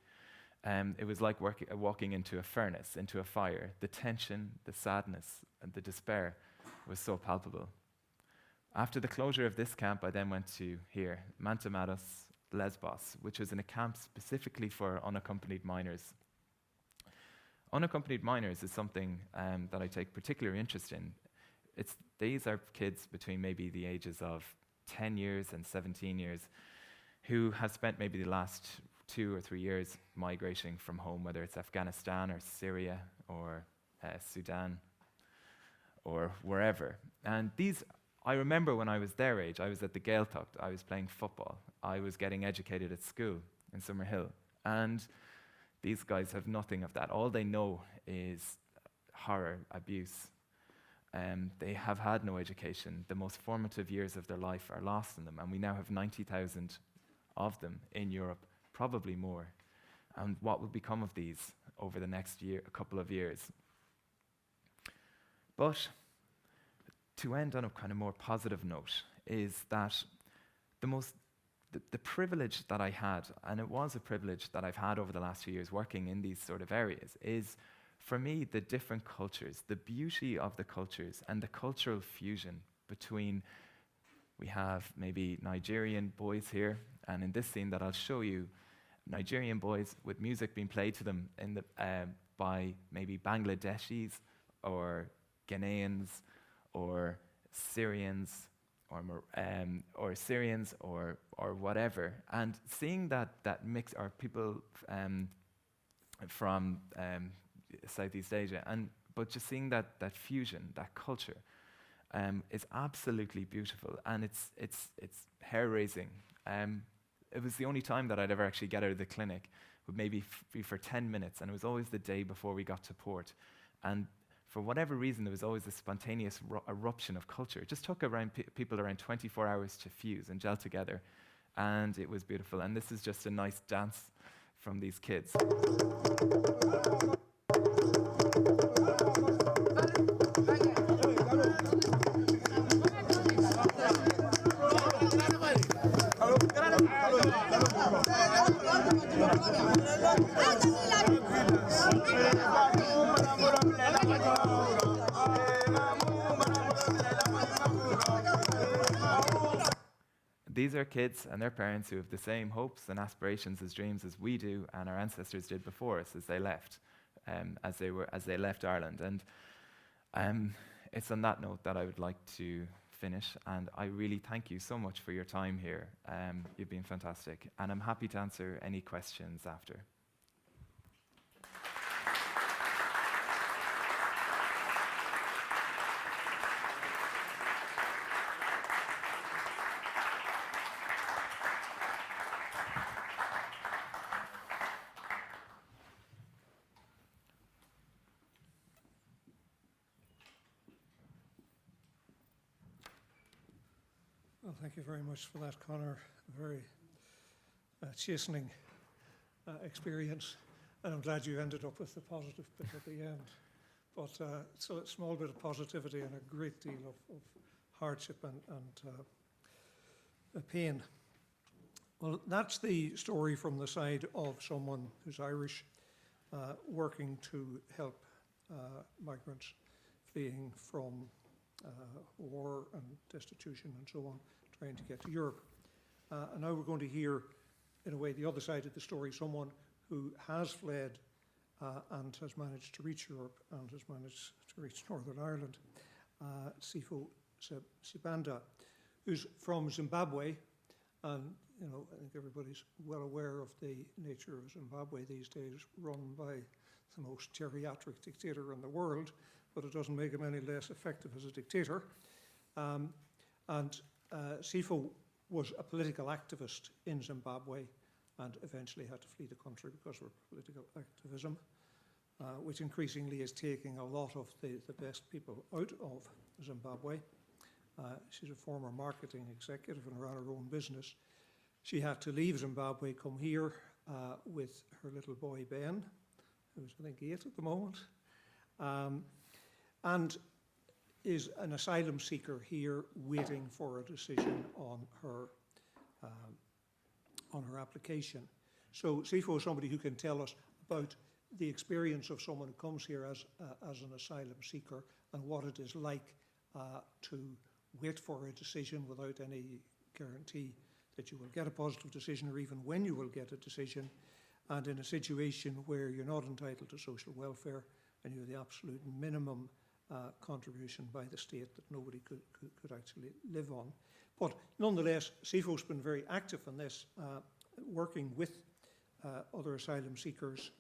Speaker 4: It was like walking into a furnace, into a fire. The tension, the sadness, and the despair was so palpable. After the closure of this camp, I then went to here, Mantamatos, Lesbos, which was in a camp specifically for unaccompanied minors. Unaccompanied minors is something that I take particular interest in. These are kids between maybe the ages of 10 years and 17 years who have spent maybe the last 2 or 3 years migrating from home, whether it's Afghanistan or Syria or Sudan or wherever. And I remember when I was their age, I was at the Gaeltacht, I was playing football, I was getting educated at school in Summerhill, and these guys have nothing of that. All they know is horror, abuse. They have had no education. The most formative years of their life are lost in them, and we now have 90,000 of them in Europe, probably more. And what will become of these over the next couple of years? But to end on a kind of more positive note is that the privilege that I had, and it was a privilege that I've had over the last few years working in these sort of areas, is for me the different cultures, the beauty of the cultures and the cultural fusion between, we have maybe Nigerian boys here, and in this scene that I'll show you, Nigerian boys with music being played to them by maybe Bangladeshis or Ghanaians or Syrians or Syrians or whatever, and seeing that mix, or people from Southeast Asia, but just seeing that fusion, that culture, is absolutely beautiful, and it's hair-raising. It was the only time that I'd ever actually get out of the clinic, would maybe be for 10 minutes, and it was always the day before we got to port. And for whatever reason, there was always this spontaneous eruption of culture. It just took people around 24 hours to fuse and gel together, and it was beautiful. And this is just a nice dance from these kids. These are kids and their parents who have the same hopes and aspirations as dreams as we do, and our ancestors did before us as they left, as they left Ireland. And it's on that note that I would like to finish. And I really thank you so much for your time here. You've been fantastic, and I'm happy to answer any questions after.
Speaker 3: Well, thank you very much for that, Conor. A very chastening experience, and I'm glad you ended up with the positive bit at the end. But it's a small bit of positivity and a great deal of hardship and pain. Well, that's the story from the side of someone who's Irish, working to help migrants fleeing from war and destitution and so on, trying to get to Europe. And now we're going to hear, in a way, the other side of the story, someone who has fled and has managed to reach Europe and has managed to reach Northern Ireland, Sifo Sibanda, who's from Zimbabwe. And, you know, I think everybody's well aware of the nature of Zimbabwe these days, run by the most geriatric dictator in the world, but it doesn't make him any less effective as a dictator. Sifo was a political activist in Zimbabwe and eventually had to flee the country because of political activism, which increasingly is taking a lot of the best people out of Zimbabwe. She's a former marketing executive and ran her own business. She had to leave Zimbabwe, come here with her little boy Ben, who's I think 8 at the moment, and is an asylum seeker here waiting for a decision on her application. So Sifo is somebody who can tell us about the experience of someone who comes here as an asylum seeker and what it is like to wait for a decision without any guarantee that you will get a positive decision or even when you will get a decision, and in a situation where you're not entitled to social welfare and you have the absolute minimum contribution by the state that nobody could actually live on. But nonetheless, Sifo's been very active in this, working with other asylum seekers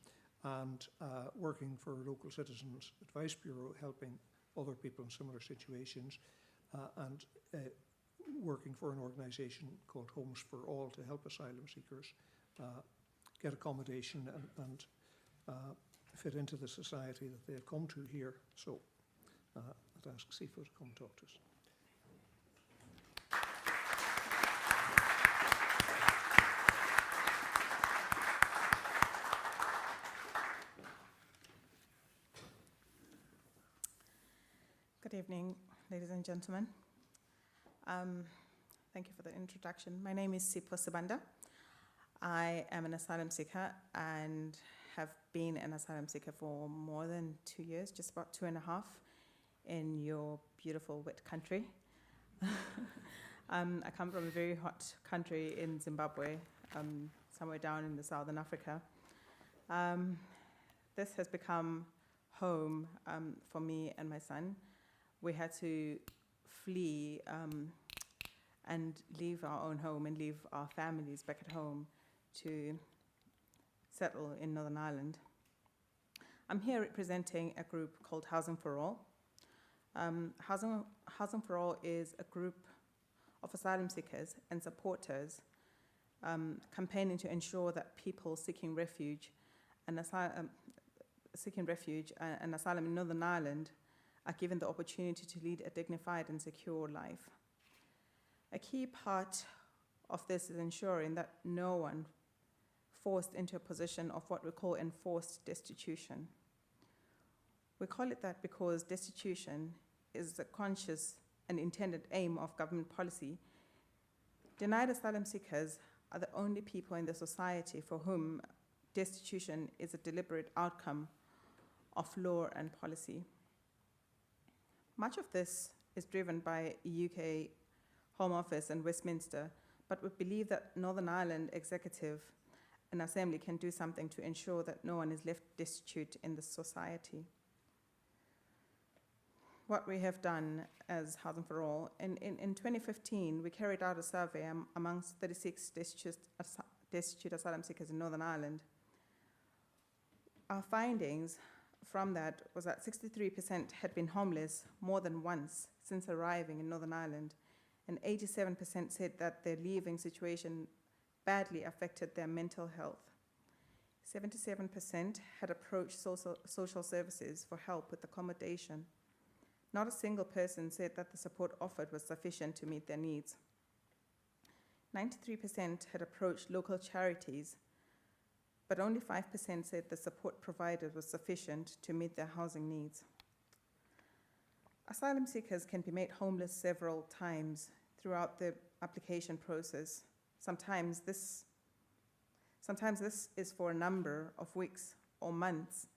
Speaker 3: and working for Local Citizens Advice Bureau, helping other people in similar situations, and working for an organisation called Homes for All to help asylum seekers get accommodation and fit into the society that they have come to here. So I'd ask Sifo to come talk to us.
Speaker 8: Good evening, ladies and gentlemen. Thank you for the introduction. My name is Sifo Sibanda. I am an asylum seeker and have been an asylum seeker for more than 2 years, just about 2.5, in your beautiful wet country. I come from a very hot country in Zimbabwe, somewhere down in the southern Africa. This has become home for me and my son. We had to flee and leave our own home and leave our families back at home to settle in Northern Ireland. I'm here representing a group called Housing for All. Housing for All is a group of asylum seekers and supporters campaigning to ensure that people seeking refuge and asylum in Northern Ireland are given the opportunity to lead a dignified and secure life. A key part of this is ensuring that no one forced into a position of what we call enforced destitution. We call it that because destitution is a conscious and intended aim of government policy. Denied asylum seekers are the only people in the society for whom destitution is a deliberate outcome of law and policy. Much of this is driven by UK Home Office and Westminster, but we believe that Northern Ireland Executive and Assembly can do something to ensure that no one is left destitute in the society. What we have done as Housing for All, in 2015, we carried out a survey amongst 36 destitute asylum seekers in Northern Ireland. Our findings from that was that 63% had been homeless more than once since arriving in Northern Ireland, and 87% said that their leaving situation badly affected their mental health. 77% had approached social services for help with accommodation. Not a single person said that the support offered was sufficient to meet their needs. 93% had approached local charities, but only 5% said the support provided was sufficient to meet their housing needs. Asylum seekers can be made homeless several times throughout the application process. Sometimes this is for a number of weeks or months,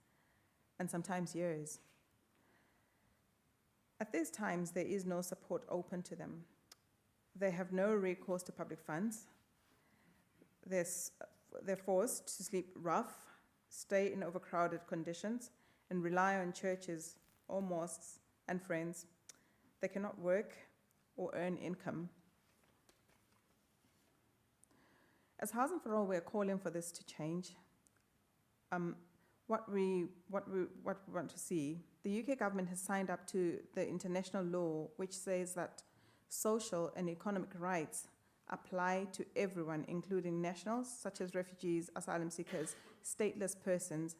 Speaker 8: and sometimes years. At these times, there is no support open to them. They have no recourse to public funds. They're forced to sleep rough, stay in overcrowded conditions, and rely on churches or mosques and friends. They cannot work or earn income. As Housing for All, we're calling for this to change. What we want to see, the UK government has signed up to the international law which says that social and economic rights apply to everyone, including nationals such as refugees, asylum seekers, stateless persons,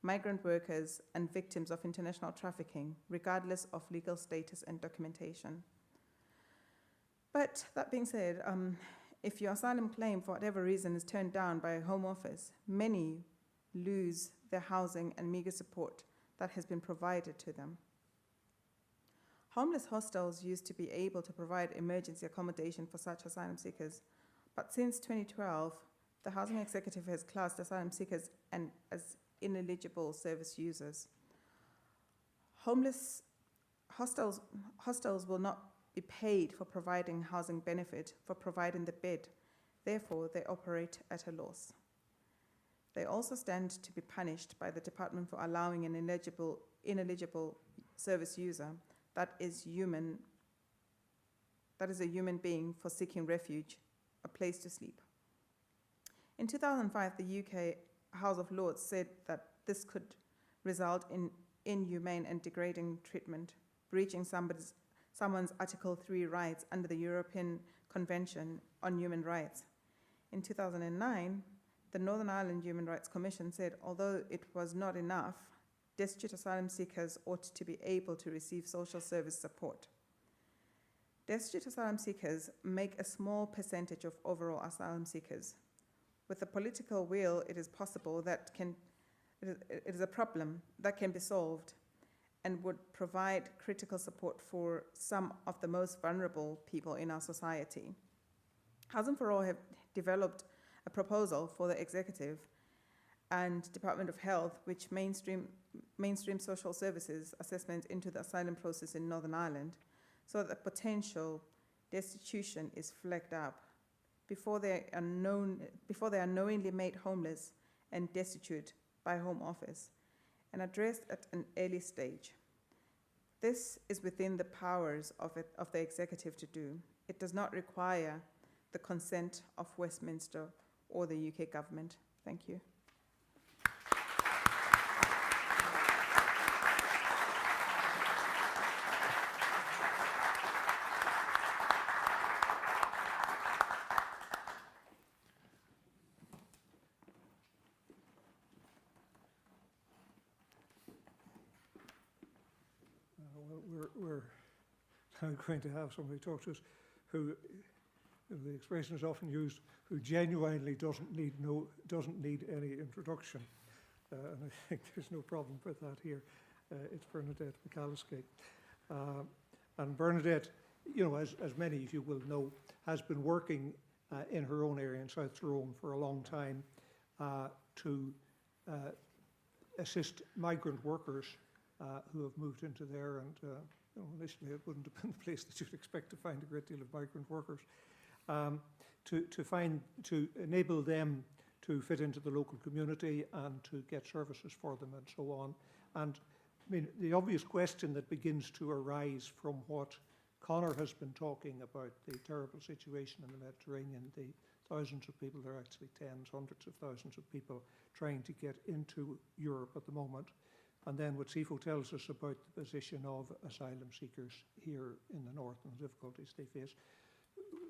Speaker 8: migrant workers, and victims of international trafficking, regardless of legal status and documentation. But that being said, if your asylum claim, for whatever reason, is turned down by a Home Office, many lose their housing and meagre support that has been provided to them. Homeless hostels used to be able to provide emergency accommodation for such asylum seekers, but since 2012, the Housing Executive has classed asylum seekers as ineligible service users. Homeless hostels will not be paid for providing housing benefit for providing the bed. Therefore, they operate at a loss. They also stand to be punished by the department for allowing an ineligible service user that is a human being for seeking refuge, a place to sleep. In 2005, the UK House of Lords said that this could result in inhumane and degrading treatment, breaching someone's Article 3 rights under the European Convention on Human Rights. In 2009, the Northern Ireland Human Rights Commission said although it was not enough, destitute asylum seekers ought to be able to receive social service support. Destitute asylum seekers make a small percentage of overall asylum seekers. With the political will, it is possible that it is a problem that can be solved and would provide critical support for some of the most vulnerable people in our society. Housing for All have developed a proposal for the Executive and Department of Health which mainstream social services assessment into the asylum process in Northern Ireland so that potential destitution is flagged up before they are knowingly made homeless and destitute by Home Office and addressed at an early stage. This is within the powers of the Executive to do. It does not require the consent of Westminster or the UK government. Thank you.
Speaker 3: We're now going to have somebody talk to us who, the expression is often used, who genuinely doesn't need any introduction. And I think there's no problem with that here. It's Bernadette McAliskey. And Bernadette, as many of you will know, has been working in her own area in South Tyrone for a long time to assist migrant workers who have moved into there, and initially it wouldn't have been the place that you'd expect to find a great deal of migrant workers, to enable them to fit into the local community and to get services for them and so on. And I mean, the obvious question that begins to arise from what Conor has been talking about, the terrible situation in the Mediterranean, the thousands of people, there are actually tens, hundreds of thousands of people trying to get into Europe at the moment. And then what CIFO tells us about the position of asylum seekers here in the north and the difficulties they face.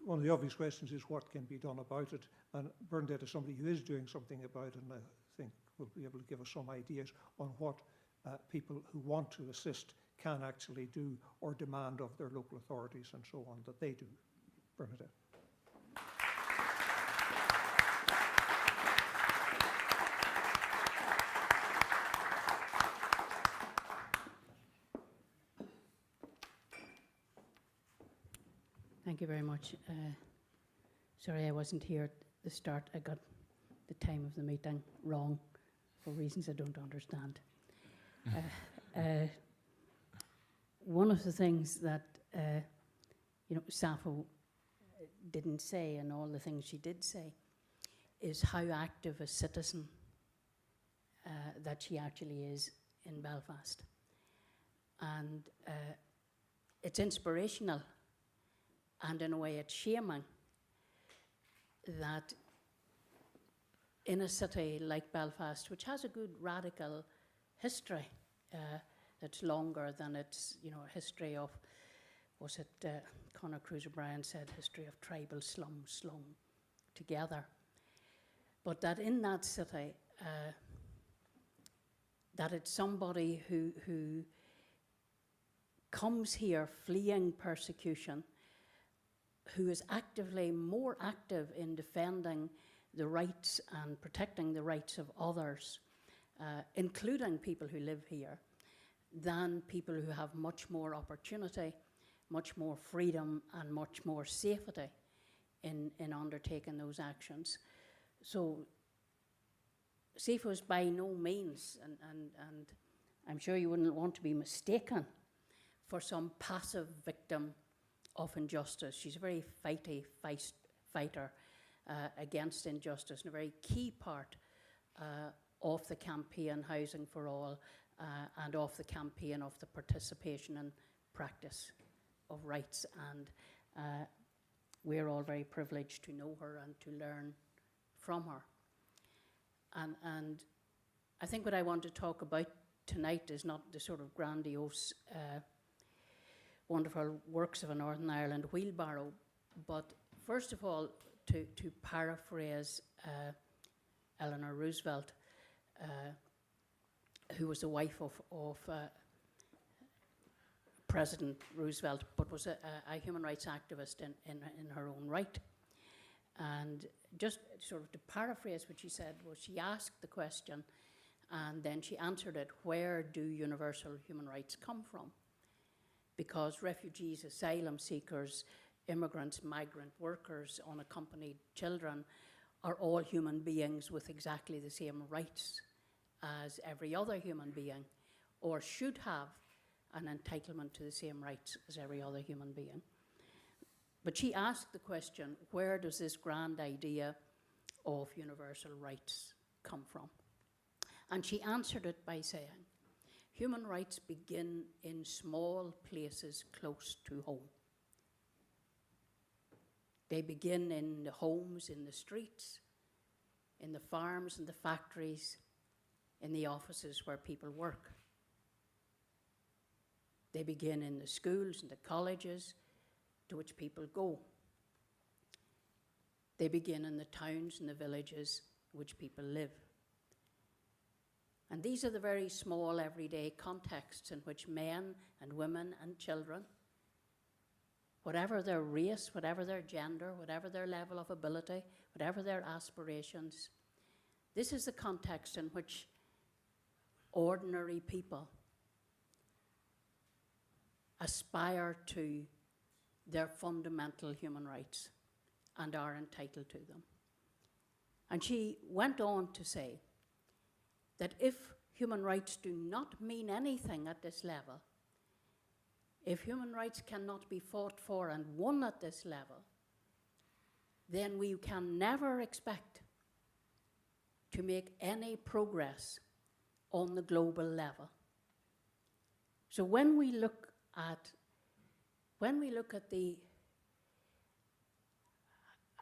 Speaker 3: One of the obvious questions is what can be done about it. And Bernadette is somebody who is doing something about it, and I think will be able to give us some ideas on what people who want to assist can actually do or demand of their local authorities and so on that they do. Bernadette.
Speaker 9: Thank you very much. Sorry, I wasn't here at the start. I got the time of the meeting wrong for reasons I don't understand. One of the things that Sappho didn't say, and all the things she did say, is how active a citizen that she actually is in Belfast. And it's inspirational, and in a way it's shaming that in a city like Belfast, which has a good radical history, that's longer than its history of, was it Conor Cruiser-Bryan said, history of tribal slum together. But that in that city, that it's somebody who comes here fleeing persecution, who is more active in defending the rights and protecting the rights of others, including people who live here, than people who have much more opportunity, much more freedom, and much more safety in undertaking those actions. So Sappho is by no means, and I'm sure you wouldn't want to be mistaken for some passive victim of injustice. She's a very fighter against injustice, and a very key part of the campaign Housing for All, and of the campaign of the participation and practice of rights. And we're all very privileged to know her and to learn from her. And I think what I want to talk about tonight is not the sort of grandiose, wonderful works of a Northern Ireland wheelbarrow, but first of all, to paraphrase Eleanor Roosevelt, who was the wife of President Roosevelt, but was a human rights activist in her own right. And just sort of to paraphrase what she said, was she asked the question, and then she answered it: where do universal human rights come from? Because refugees, asylum seekers, immigrants, migrant workers, unaccompanied children are all human beings with exactly the same rights as every other human being, or should have an entitlement to the same rights as every other human being. But she asked the question, where does this grand idea of universal rights come from? And she answered it by saying, human rights begin in small places close to home. They begin in the homes, in the streets, in the farms and the factories, in the offices where people work. They begin in the schools and the colleges to which people go. They begin in the towns and the villages in which people live. And these are the very small everyday contexts in which men and women and children, whatever their race, whatever their gender, whatever their level of ability, whatever their aspirations, this is the context in which ordinary people aspire to their fundamental human rights and are entitled to them. And she went on to say that if human rights do not mean anything at this level, if human rights cannot be fought for and won at this level, then we can never expect to make any progress on the global level. So when we look at the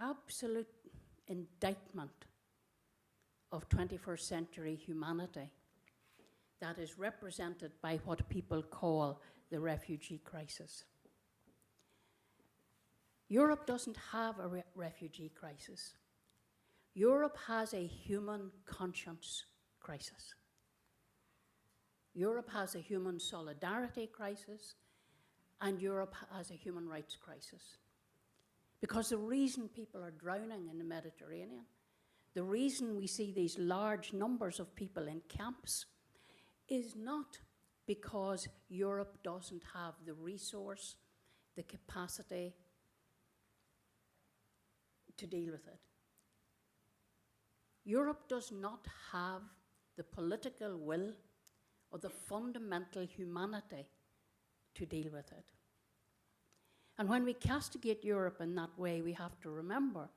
Speaker 9: absolute indictment of 21st century humanity that is represented by what people call the refugee crisis, Europe doesn't have a refugee crisis. Europe has a human conscience crisis. Europe has a human solidarity crisis, and Europe has a human rights crisis. Because the reason people are drowning in the Mediterranean, the reason we see these large numbers of people in camps, is not because Europe doesn't have the resource, the capacity to deal with it. Europe does not have the political will or the fundamental humanity to deal with it. And when we castigate Europe in that way, we have to remember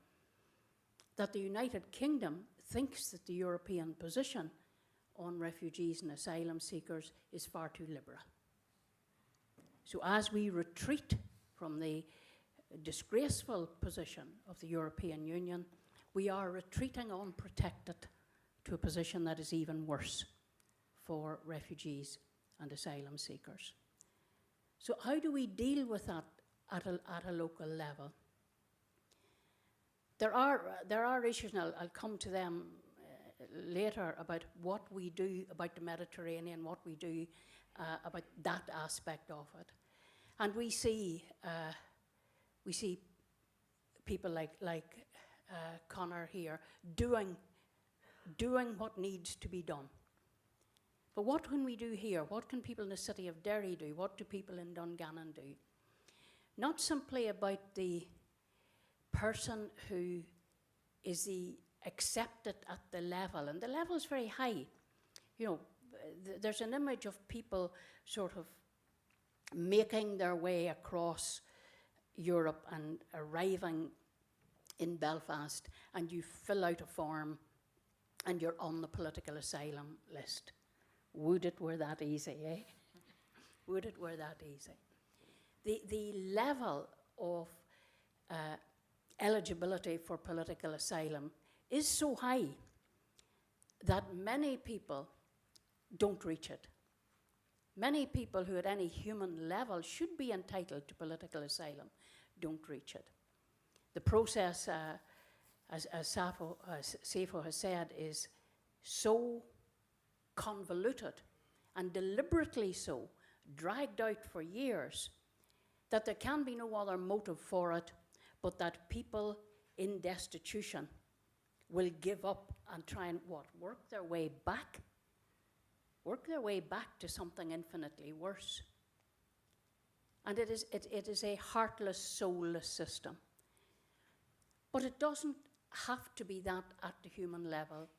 Speaker 9: that the United Kingdom thinks that the European position on refugees and asylum seekers is far too liberal. So as we retreat from the disgraceful position of the European Union, we are retreating unprotected to a position that is even worse for refugees and asylum seekers. So how do we deal with that at a local level? There are issues, and I'll come to them later, about what we do about the Mediterranean, what we do about that aspect of it. And we see people like Conor here doing what needs to be done. But what can we do here? What can people in the city of Derry do? What do people in Dungannon do? Not simply about the person who is accepted at the level, and the level is very high. You know, there's an image of people sort of making their way across Europe and arriving in Belfast, and you fill out a form and you're on the political asylum list. Would it were that easy, eh? Would it were that easy? The level of eligibility for political asylum is so high that many people don't reach it. Many people who at any human level should be entitled to political asylum don't reach it. The process, as Safo has said, is so convoluted and deliberately so, dragged out for years, that there can be no other motive for it but that people in destitution will give up and try and work their way back to something infinitely worse. And it is a heartless, soulless system. But it doesn't have to be that at the human level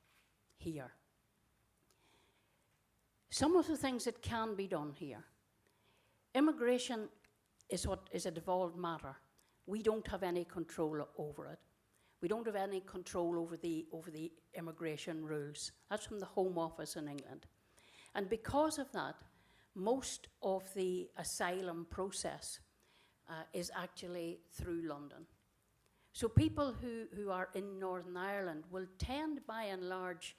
Speaker 9: here. Some of the things that can be done here. Immigration is a devolved matter. We don't have any control over it. We don't have any control over the immigration rules. That's from the Home Office in England. And because of that, most of the asylum process is actually through London. So people who are in Northern Ireland will tend, by and large,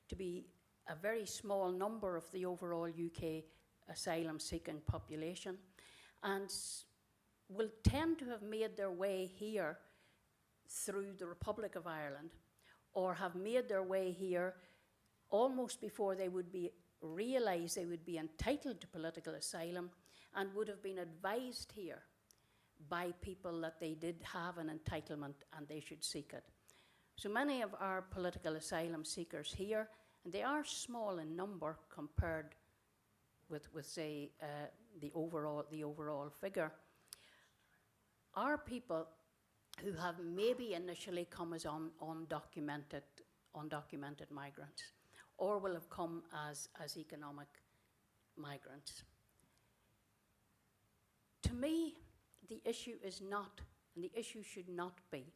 Speaker 9: to be a very small number of the overall UK asylum-seeking population, and will tend to have made their way here through the Republic of Ireland, or have made their way here almost before they would realise they would be entitled to political asylum, and would have been advised here by people that they did have an entitlement and they should seek it. So many of our political asylum seekers here, and they are small in number compared with say, the overall figure, are people who have maybe initially come as undocumented migrants, or will have come as economic migrants. To me, the issue is not, and the issue should not be,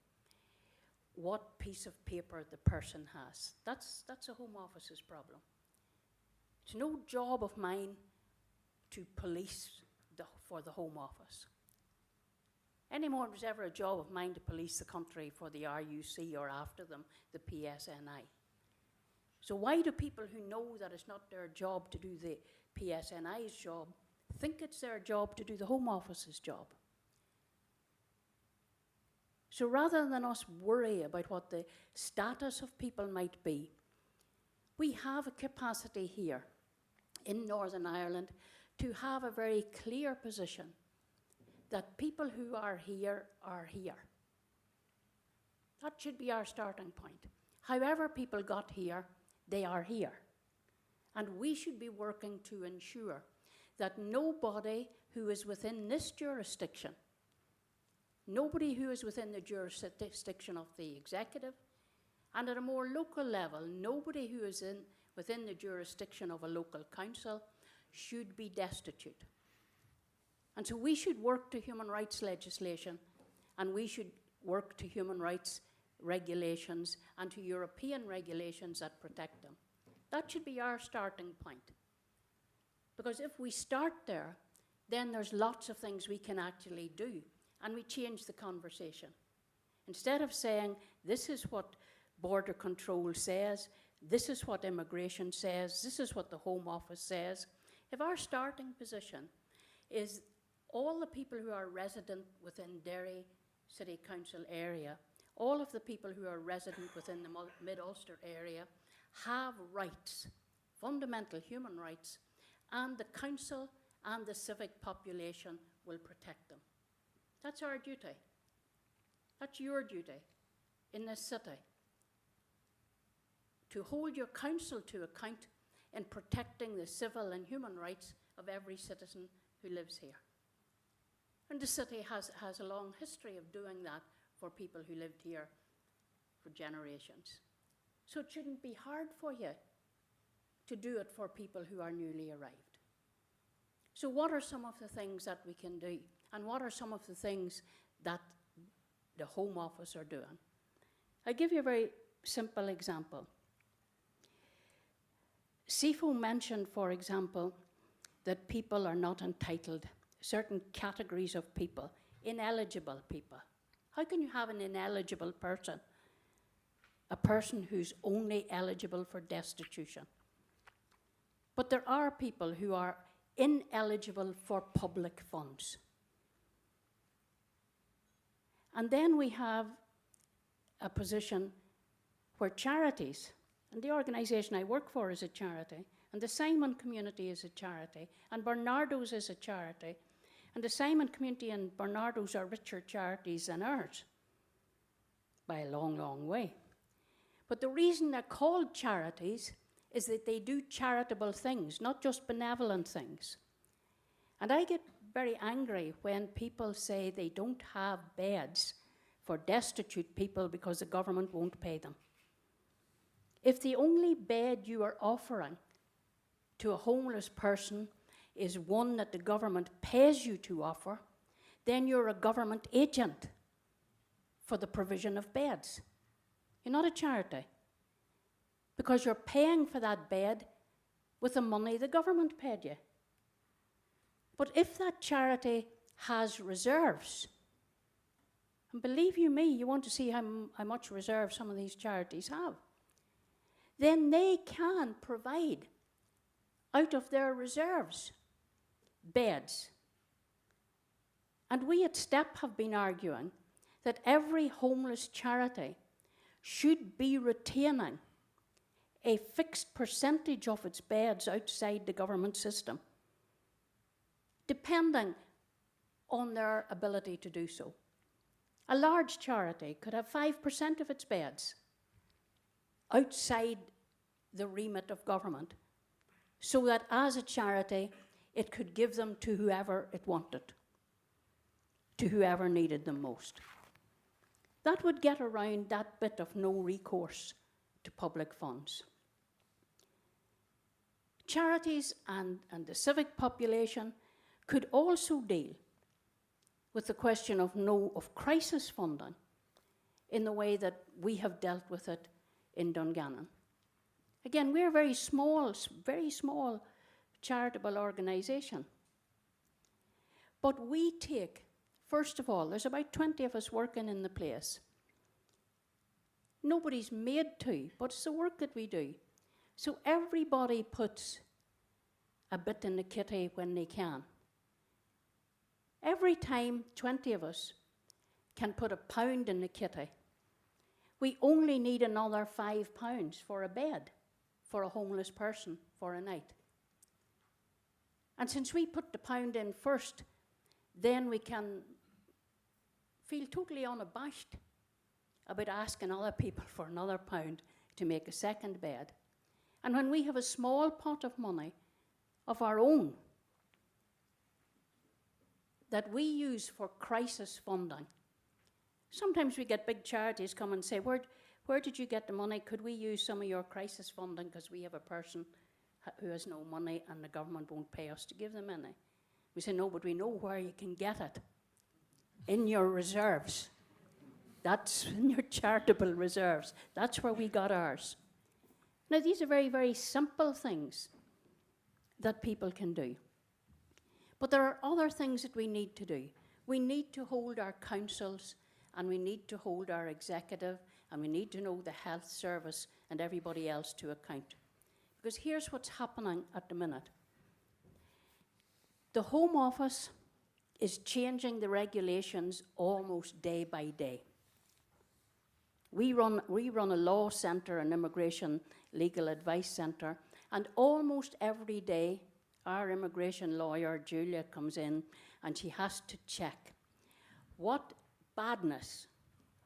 Speaker 9: what piece of paper the person has. That's a Home Office's problem. It's no job of mine to police for the Home Office. Any more than it was ever a job of mine to police the country for the RUC, or after them, the PSNI. So why do people who know that it's not their job to do the PSNI's job think it's their job to do the Home Office's job? So rather than us worry about what the status of people might be, we have a capacity here in Northern Ireland to have a very clear position that people who are here are here. That should be our starting point. However people got here, they are here. And we should be working to ensure that nobody who is within this jurisdiction nobody who is within the jurisdiction of the executive, and at a more local level, nobody who is within the jurisdiction of a local council should be destitute. And so we should work to human rights legislation, and we should work to human rights regulations and to European regulations that protect them. That should be our starting point. Because if we start there, then there's lots of things we can actually do, and we change the conversation. Instead of saying, this is what border control says, this is what immigration says, this is what the Home Office says, if our starting position is all the people who are resident within Derry City Council area, all of the people who are resident within the Mid-Ulster area have rights, fundamental human rights, and the council and the civic population will protect them. That's our duty. That's your duty in this city. To hold your council to account in protecting the civil and human rights of every citizen who lives here. And the city has a long history of doing that for people who lived here for generations. So it shouldn't be hard for you to do it for people who are newly arrived. So what are some of the things that we can do? And what are some of the things that the Home Office are doing? I'll give you a very simple example. CIFO mentioned, for example, that people are not entitled, certain categories of people, ineligible people. How can you have an ineligible person? A person who's only eligible for destitution. But there are people who are ineligible for public funds. And then we have a position where charities, and the organisation I work for is a charity, and the Simon Community is a charity, and Bernardo's is a charity, and the Simon Community and Bernardo's are richer charities than ours, by a long, long way. But the reason they're called charities is that they do charitable things, not just benevolent things. And I get very angry when people say they don't have beds for destitute people because the government won't pay them. If the only bed you are offering to a homeless person is one that the government pays you to offer, then you're a government agent for the provision of beds. You're not a charity, because you're paying for that bed with the money the government paid you. But if that charity has reserves, and believe you me, you want to see how much reserve some of these charities have, then they can provide out of their reserves beds. And we at STEP have been arguing that every homeless charity should be retaining a fixed percentage of its beds outside the government system, depending on their ability to do so. A large charity could have 5% of its beds outside the remit of government, so that as a charity, it could give them to whoever it wanted, to whoever needed them most. That would get around that bit of no recourse to public funds. Charities and the civic population could also deal with the question of crisis funding in the way that we have dealt with it in Dungannon. Again, we're a very small charitable organisation. But we take, first of all, there's about 20 of us working in the place. Nobody's made to, but it's the work that we do. So everybody puts a bit in the kitty when they can. Every time 20 of us can put £1 in the kitty, we only need another £5 for a bed for a homeless person for a night. And since we put the £1 in first, then we can feel totally unabashed about asking other people for another £1 to make a second bed. And when we have a small pot of money of our own that we use for crisis funding, Sometimes we get big charities come and say, where did you get the money? Could we use some of your crisis funding because we have a person who has no money and the government won't pay us to give them any? We say, no, but we know where you can get it. In your reserves. That's in your charitable reserves. That's where we got ours. Now, these are very, very simple things that people can do. But there are other things that we need to do. We need to hold our councils, and we need to hold our executive, and we need to know the health service and everybody else to account. Because here's what's happening at the minute. The Home Office is changing the regulations almost day by day. We run a law centre, an immigration legal advice centre, and almost every day our immigration lawyer, Julia, comes in and she has to check what badness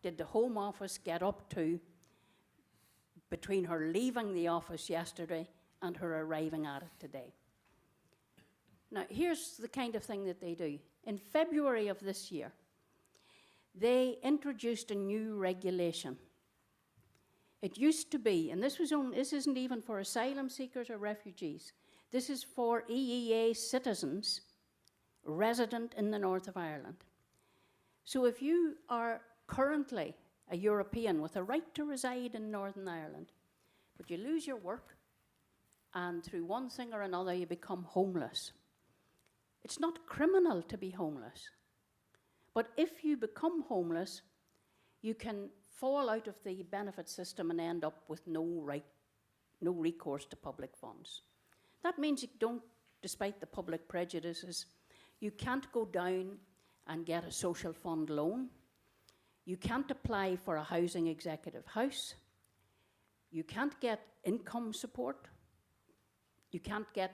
Speaker 9: did the Home Office get up to between her leaving the office yesterday and her arriving at it today. Now, here's the kind of thing that they do. In February of this year, they introduced a new regulation. It used to be, and this isn't even for asylum seekers or refugees, this is for EEA citizens resident in the north of Ireland. So if you are currently a European with a right to reside in Northern Ireland, but you lose your work, and through one thing or another you become homeless, it's not criminal to be homeless. But if you become homeless, you can fall out of the benefit system and end up with no recourse to public funds. That means you don't, despite the public prejudices, you can't go down and get a social fund loan. You can't apply for a housing executive house. You can't get income support. You can't get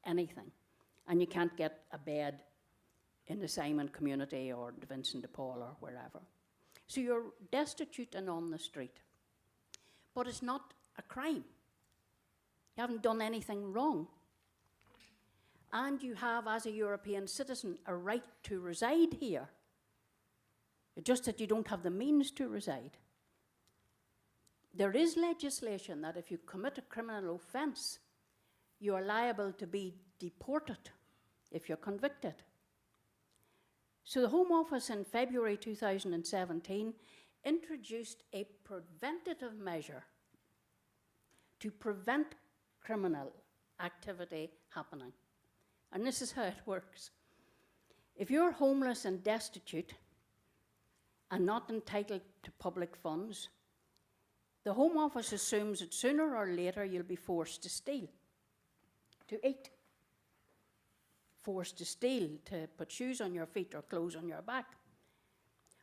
Speaker 9: anything. And you can't get a bed in the Simon community or the Vincent de Paul or wherever. So you're destitute and on the street. But it's not a crime. You haven't done anything wrong. And you have, as a European citizen, a right to reside here. It's just that you don't have the means to reside. There is legislation that if you commit a criminal offence, you are liable to be deported if you're convicted. So the Home Office in February 2017 introduced a preventative measure to prevent criminal activity happening. And this is how it works. If you're homeless and destitute and not entitled to public funds, the Home Office assumes that sooner or later you'll be forced to steal, to eat. Forced to steal, to put shoes on your feet or clothes on your back.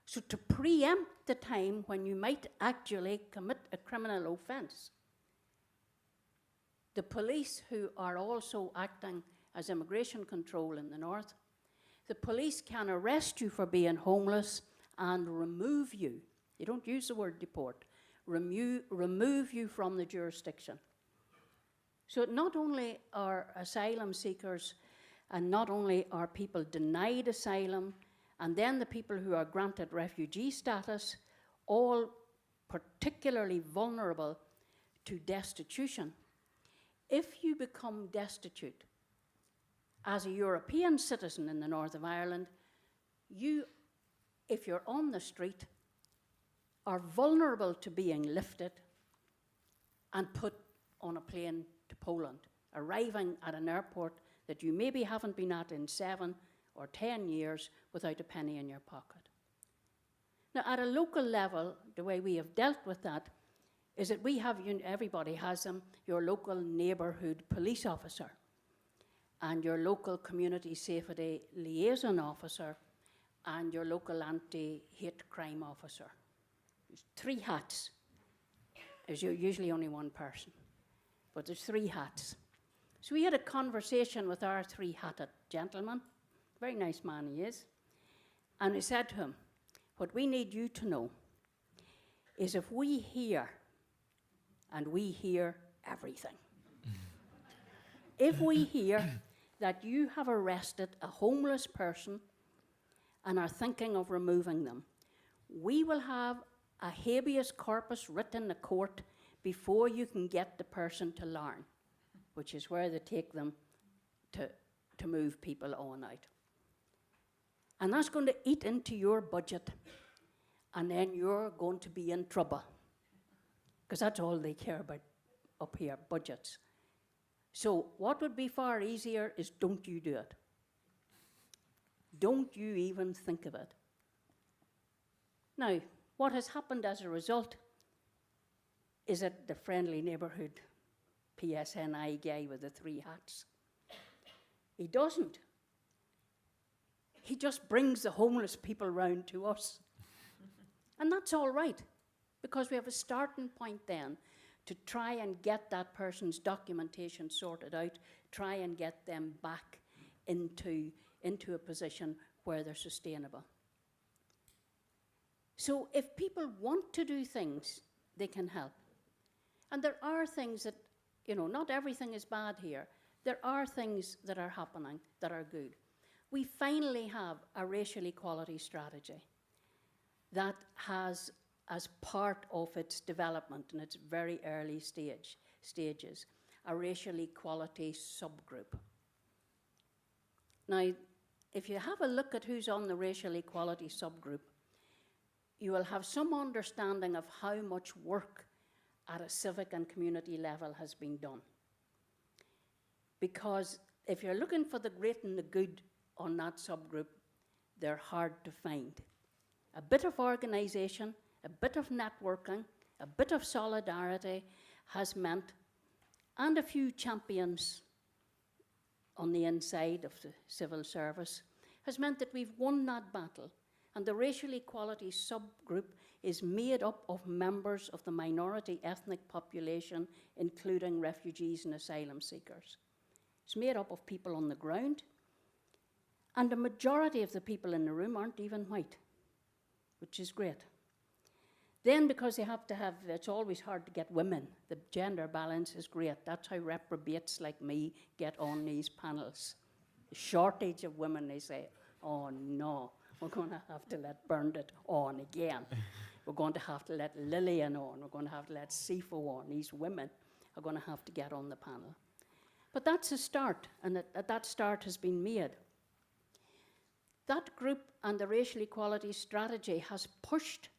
Speaker 9: So to preempt the time when you might actually commit a criminal offence, the police, who are also acting as immigration control in the north, the police can arrest you for being homeless and remove you. You don't use the word deport. Remove you from the jurisdiction. So not only are asylum seekers and not only are people denied asylum, and then the people who are granted refugee status, all particularly vulnerable to destitution. If you become destitute as a European citizen in the north of Ireland, you, if you're on the street, are vulnerable to being lifted and put on a plane to Poland, arriving at an airport that you maybe haven't been at in 7 or 10 years without a penny in your pocket. Now, at a local level, the way we have dealt with that is that we have, everybody has them, your local neighbourhood police officer and your local community safety liaison officer and your local anti-hate crime officer. There's 3 hats. There's usually only one person, but there's 3 hats. So we had a conversation with our 3-hatted gentleman, very nice man he is, and I said to him, what we need you to know is if we hear, and we hear everything, if we hear that you have arrested a homeless person and are thinking of removing them, we will have a habeas corpus written in the court before you can get the person to Larne, which is where they take them to move people on out. And that's going to eat into your budget, and then you're going to be in trouble, because that's all they care about up here, budgets. So what would be far easier is don't you do it. Don't you even think of it. Now, what has happened as a result is that the friendly neighbourhood PSNI guy with the 3 hats, he doesn't. He just brings the homeless people round to us. And that's all right, because we have a starting point then to try and get that person's documentation sorted out, try and get them back into a position where they're sustainable. So if people want to do things, they can help. And there are things that, not everything is bad here. There are things that are happening that are good. We finally have a racial equality strategy that has, as part of its development in its very early stages, a racial equality subgroup. Now, if you have a look at who's on the racial equality subgroup, you will have some understanding of how much work at a civic and community level has been done. Because if you're looking for the great and the good on that subgroup, they're hard to find. A bit of organisation, a bit of networking, a bit of solidarity has meant, and a few champions on the inside of the civil service, has meant that we've won that battle. And the racial equality subgroup is made up of members of the minority ethnic population, including refugees and asylum seekers. It's made up of people on the ground, and the majority of the people in the room aren't even white, which is great. Then, because you have to have, it's always hard to get women, the gender balance is great. That's how reprobates like me get on these panels. The shortage of women, they say, oh no, we're going to have to let Bernadette on again. We're going to have to let Lillian on. We're going to have to let Sifo on. These women are going to have to get on the panel. But that's a start, and that start has been made. That group and the racial equality strategy has pushed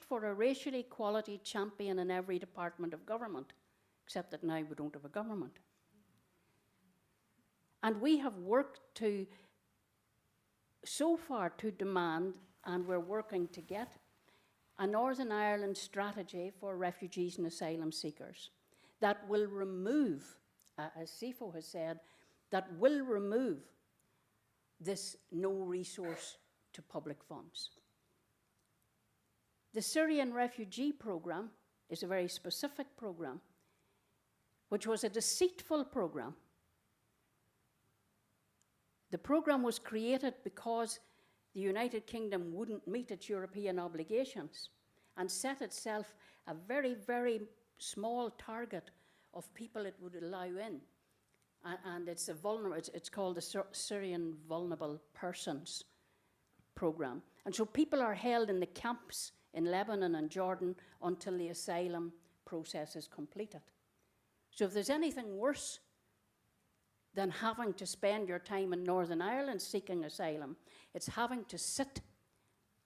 Speaker 9: for a racial equality champion in every department of government, except that now we don't have a government. And we have worked so far to demand, and we're working to get, a Northern Ireland strategy for refugees and asylum seekers that will remove, as Sifo has said, that will remove this no resource to public funds. The Syrian refugee program is a very specific program, which was a deceitful program. The program was created because the United Kingdom wouldn't meet its European obligations and set itself a very, very small target of people it would allow in. And it's called the Syrian Vulnerable Persons Program. And so people are held in the camps in Lebanon and Jordan until the asylum process is completed. So if there's anything worse than having to spend your time in Northern Ireland seeking asylum, it's having to sit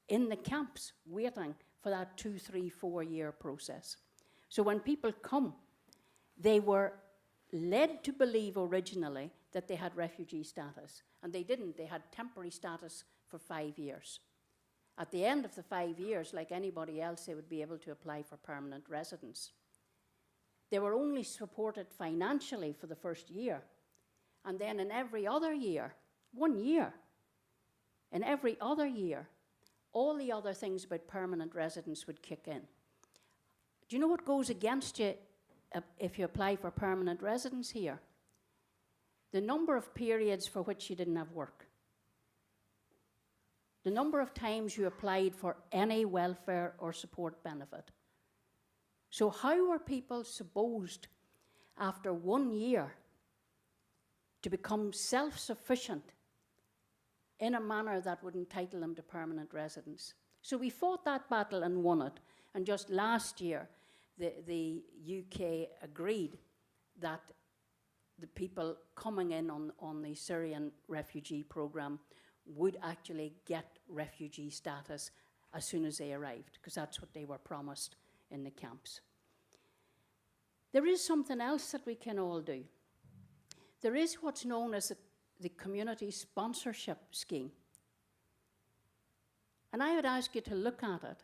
Speaker 9: in the camps waiting for that 2, 3, 4 year process. So when people come, they were led to believe originally that they had refugee status, and they didn't. They had temporary status for 5 years. At the end of the 5 years, like anybody else, they would be able to apply for permanent residence. They were only supported financially for the first year, and then in every other year, 1 year, in every other year, all the other things about permanent residence would kick in. Do you know what goes against you if you apply for permanent residence here? The number of periods for which you didn't have work. The number of times you applied for any welfare or support benefit. So how were people supposed, after 1 year, to become self-sufficient in a manner that would entitle them to permanent residence? So we fought that battle and won it. And just last year, the UK agreed that the people coming in on the Syrian refugee program would actually get refugee status as soon as they arrived, because that's what they were promised in the camps. There is something else that we can all do. There is what's known as the community sponsorship scheme. And I would ask you to look at it.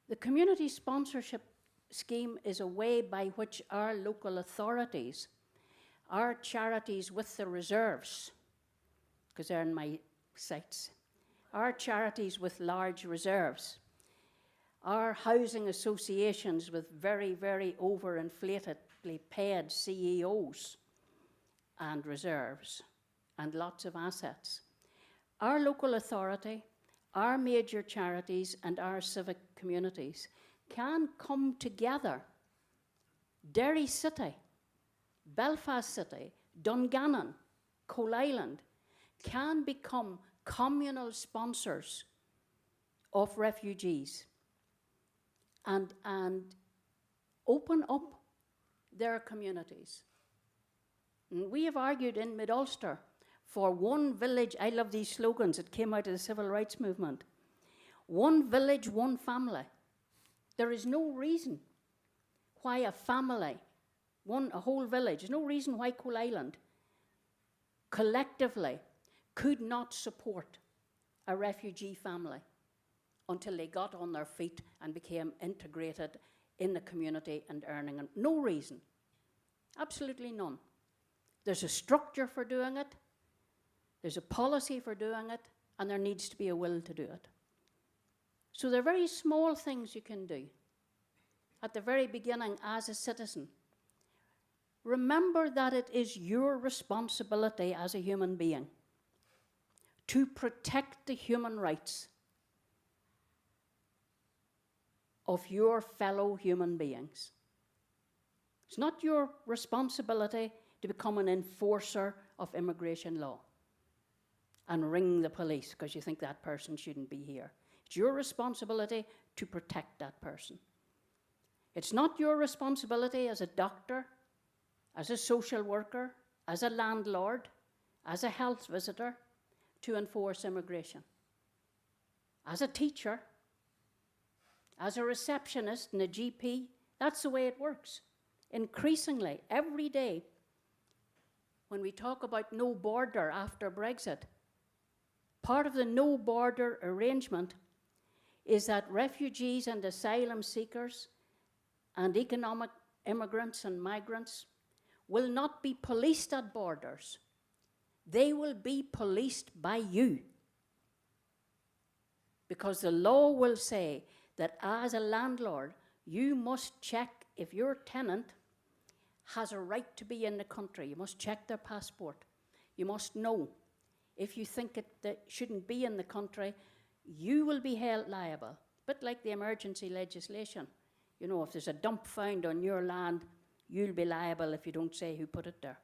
Speaker 9: The community sponsorship scheme is a way by which our local authorities, our charities with the reserves, because they're in my sights, our charities with large reserves, our housing associations with very, very overinflatedly paid CEOs and reserves and lots of assets. Our local authority, our major charities and our civic communities can come together. Derry City, Belfast City, Dungannon, Coal Island can become communal sponsors of refugees and open up their communities. And we have argued in Mid-Ulster for one village. I love these slogans that came out of the civil rights movement. One village, one family. There is no reason why a family, a whole village, there's no reason why Coal Island collectively could not support a refugee family until they got on their feet and became integrated in the community and earning. No reason. Absolutely none. There's a structure for doing it, there's a policy for doing it, and there needs to be a will to do it. So there are very small things you can do at the very beginning as a citizen. Remember that it is your responsibility as a human being to protect the human rights of your fellow human beings. It's not your responsibility to become an enforcer of immigration law and ring the police because you think that person shouldn't be here. It's your responsibility to protect that person. It's not your responsibility as a doctor, as a social worker, as a landlord, as a health visitor to enforce immigration. As a teacher, as a receptionist and a GP, that's the way it works. Increasingly, every day, when we talk about no border after Brexit, part of the no border arrangement is that refugees and asylum seekers and economic immigrants and migrants will not be policed at borders. They will be policed by you. Because the law will say that as a landlord, you must check if your tenant has a right to be in the country. You must check their passport. You must know. If you think they shouldn't be in the country, you will be held liable. But like the emergency legislation, you know, if there's a dump found on your land, you'll be liable if you don't say who put it there.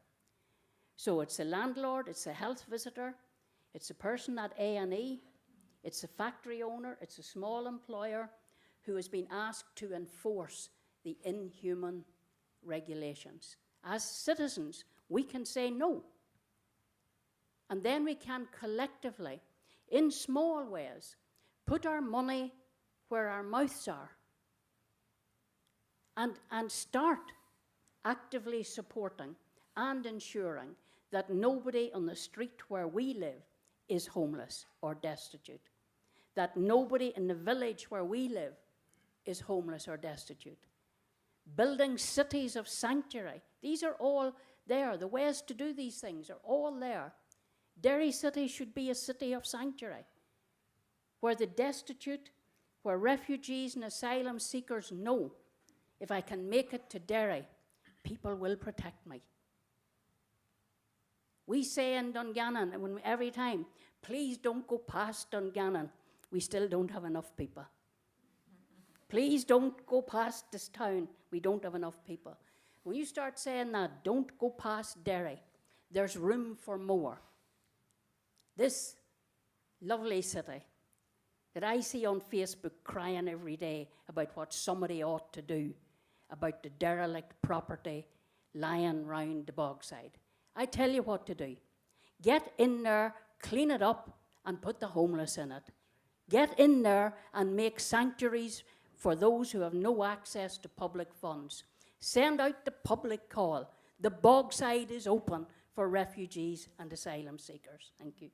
Speaker 9: So it's the landlord, it's the health visitor, it's the person at A&E, it's the factory owner, it's a small employer who has been asked to enforce the inhuman regulations. As citizens, we can say no. And then we can collectively, in small ways, put our money where our mouths are and start actively supporting and ensuring that nobody on the street where we live is homeless or destitute, that nobody in the village where we live is homeless or destitute. Building cities of sanctuary. These are all there. The ways to do these things are all there. Derry City should be a city of sanctuary, where the destitute, where refugees and asylum seekers know, if I can make it to Derry, people will protect me. We say in Dungannon, every time, please don't go past Dungannon. We still don't have enough people. Please don't go past this town. We don't have enough people. When you start saying that, don't go past Derry. There's room for more. This lovely city, that I see on Facebook crying every day about what somebody ought to do about the derelict property lying round the bogside. I tell you what to do. Get in there, clean it up, and put the homeless in it. Get in there and make sanctuaries for those who have no access to public funds. Send out the public call. The bogside is open for refugees and asylum seekers. Thank you.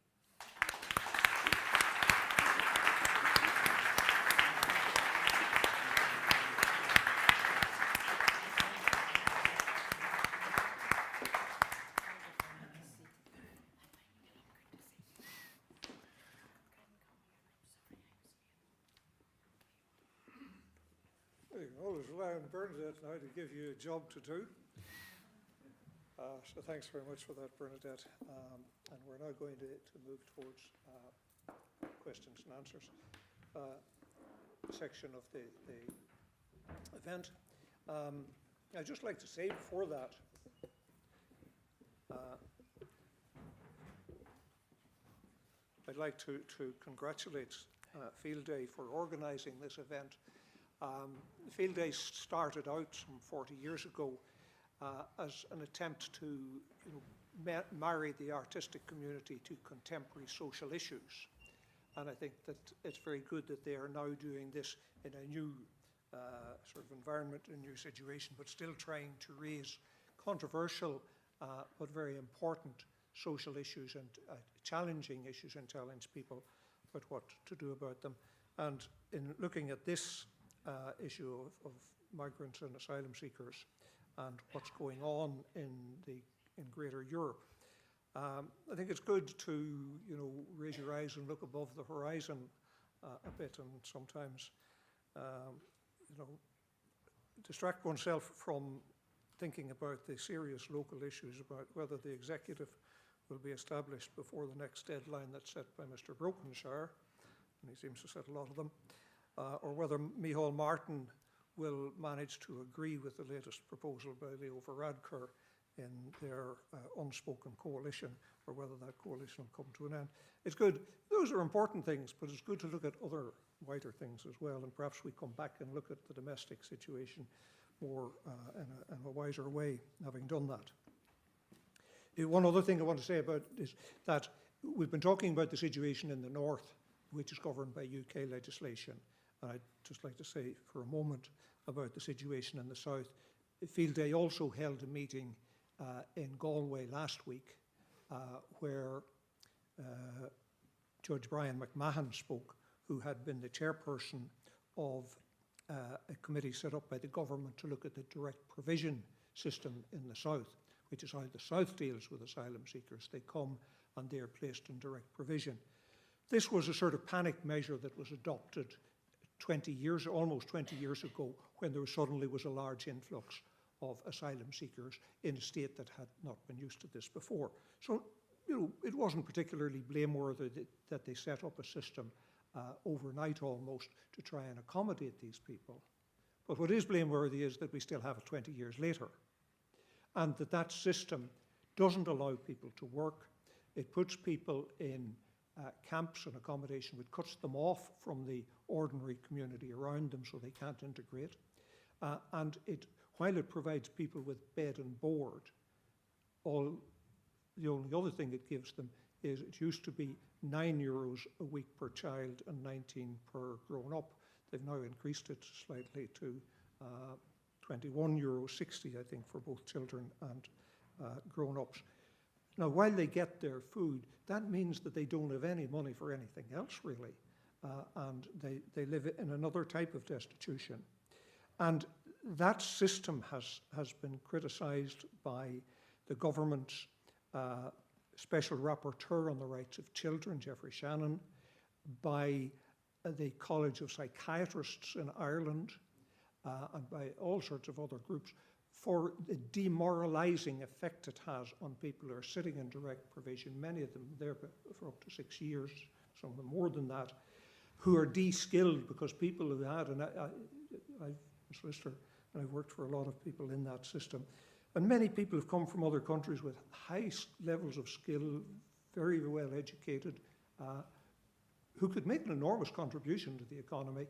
Speaker 3: You can always rely on Bernadette now to give you a job to do. So thanks very much for that, Bernadette. And we're now going to move towards questions and answers section of the event. I'd just like to say before that, I'd like to congratulate Field Day for organising this event. Field Day started out some 40 years ago as an attempt to marry the artistic community to contemporary social issues. And I think that it's very good that they are now doing this in a new sort of environment, a new situation, but still trying to raise controversial but very important social issues and challenging issues and challenge people about what to do about them. And in looking at this issue of migrants and asylum seekers and what's going on in Greater Europe, I think it's good to raise your eyes and look above the horizon a bit, and sometimes distract oneself from thinking about the serious local issues about whether the executive will be established before the next deadline that's set by Mr. Brokenshire, and he seems to set a lot of them, or whether Micheál Martin will manage to agree with the latest proposal by Leo Varadkar in their unspoken coalition, or whether that coalition will come to an end. It's good. Those are important things, but it's good to look at other wider things as well, and perhaps we come back and look at the domestic situation more in a wiser way, having done that. One other thing I want to say about is that we've been talking about the situation in the north, which is governed by UK legislation. And I'd just like to say for a moment about the situation in the south. Field Day also held a meeting in Galway last week where Judge Brian McMahon spoke, who had been the chairperson of a committee set up by the government to look at the direct provision system in the south, which is how the south deals with asylum seekers. They come and they are placed in direct provision. This was a sort of panic measure that was adopted almost 20 years ago, when there suddenly was a large influx of asylum seekers in a state that had not been used to this before. So, it wasn't particularly blameworthy that they set up a system overnight almost to try and accommodate these people. But what is blameworthy is that we still have it 20 years later, and that system doesn't allow people to work. It puts people in camps and accommodation, which cuts them off from the ordinary community around them so they can't integrate. And while it provides people with bed and board, the only other thing it gives them is, it used to be €9 a week per child and 19 per grown-up. They've now increased it slightly to €21.60, I think, for both children and grown-ups. Now, while they get their food, that means that they don't have any money for anything else, really, and they live in another type of destitution. And that system has been criticised by the government's Special Rapporteur on the Rights of Children, Geoffrey Shannon, by the College of Psychiatrists in Ireland, and by all sorts of other groups, for the demoralising effect it has on people who are sitting in direct provision, many of them there for up to 6 years, some of them more than that, who are de-skilled because people who had, and I'm a solicitor and I've worked for a lot of people in that system, and many people have come from other countries with high levels of skill, very well educated, who could make an enormous contribution to the economy,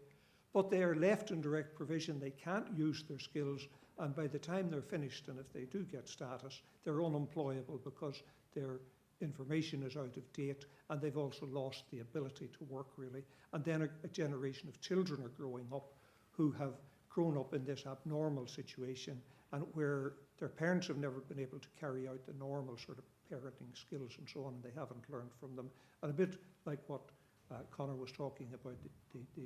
Speaker 3: but they are left in direct provision. They can't use their skills, and by the time they're finished, and if they do get status, they're unemployable because their information is out of date, and they've also lost the ability to work, really. And then a generation of children are growing up who have grown up in this abnormal situation, and where their parents have never been able to carry out the normal sort of parenting skills and so on, and they haven't learned from them. And a bit like what Conor was talking about, the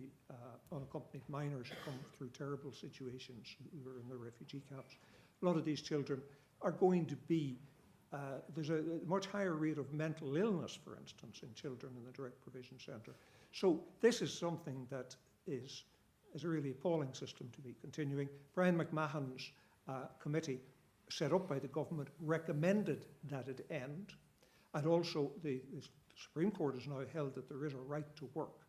Speaker 3: unaccompanied minors who come through terrible situations who are in the refugee camps. A lot of these children are going to be, there's a much higher rate of mental illness, for instance, in children in the direct provision centre. So this is something that is a really appalling system to be continuing. Brian McMahon's committee, set up by the government, recommended that it end, and also the Supreme Court has now held that there is a right to work.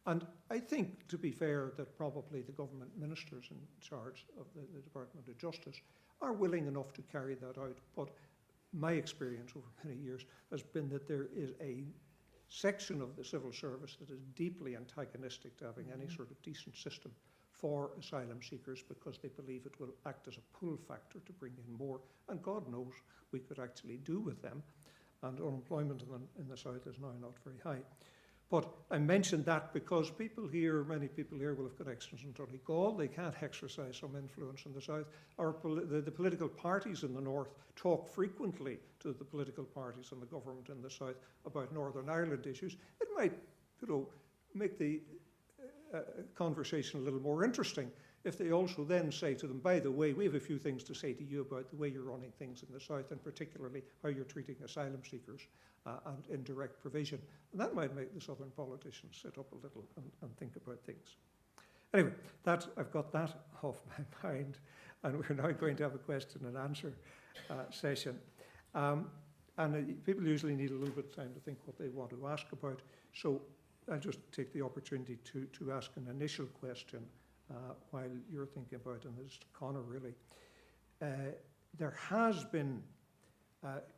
Speaker 3: And I think, to be fair, that probably the government ministers in charge of the Department of Justice are willing enough to carry that out. But my experience over many years has been that there is a section of the civil service that is deeply antagonistic to having any sort of decent system for asylum seekers, because they believe it will act as a pull factor to bring in more. And God knows we could actually do with them. And unemployment in the south is now not very high. But I mentioned that because many people here will have connections in Donegal. They can't exercise some influence in the south. The political parties in the north talk frequently to the political parties and the government in the south about Northern Ireland issues. It might, make the conversation a little more interesting if they also then say to them, by the way, we have a few things to say to you about the way you're running things in the south, and particularly how you're treating asylum seekers and indirect provision. And that might make the southern politicians sit up a little and think about things. Anyway, I've got that off my mind, and we're now going to have a question and answer session. People usually need a little bit of time to think what they want to ask about, so I'll just take the opportunity to ask an initial question while you're thinking about it, and it's to Conor, really. There has been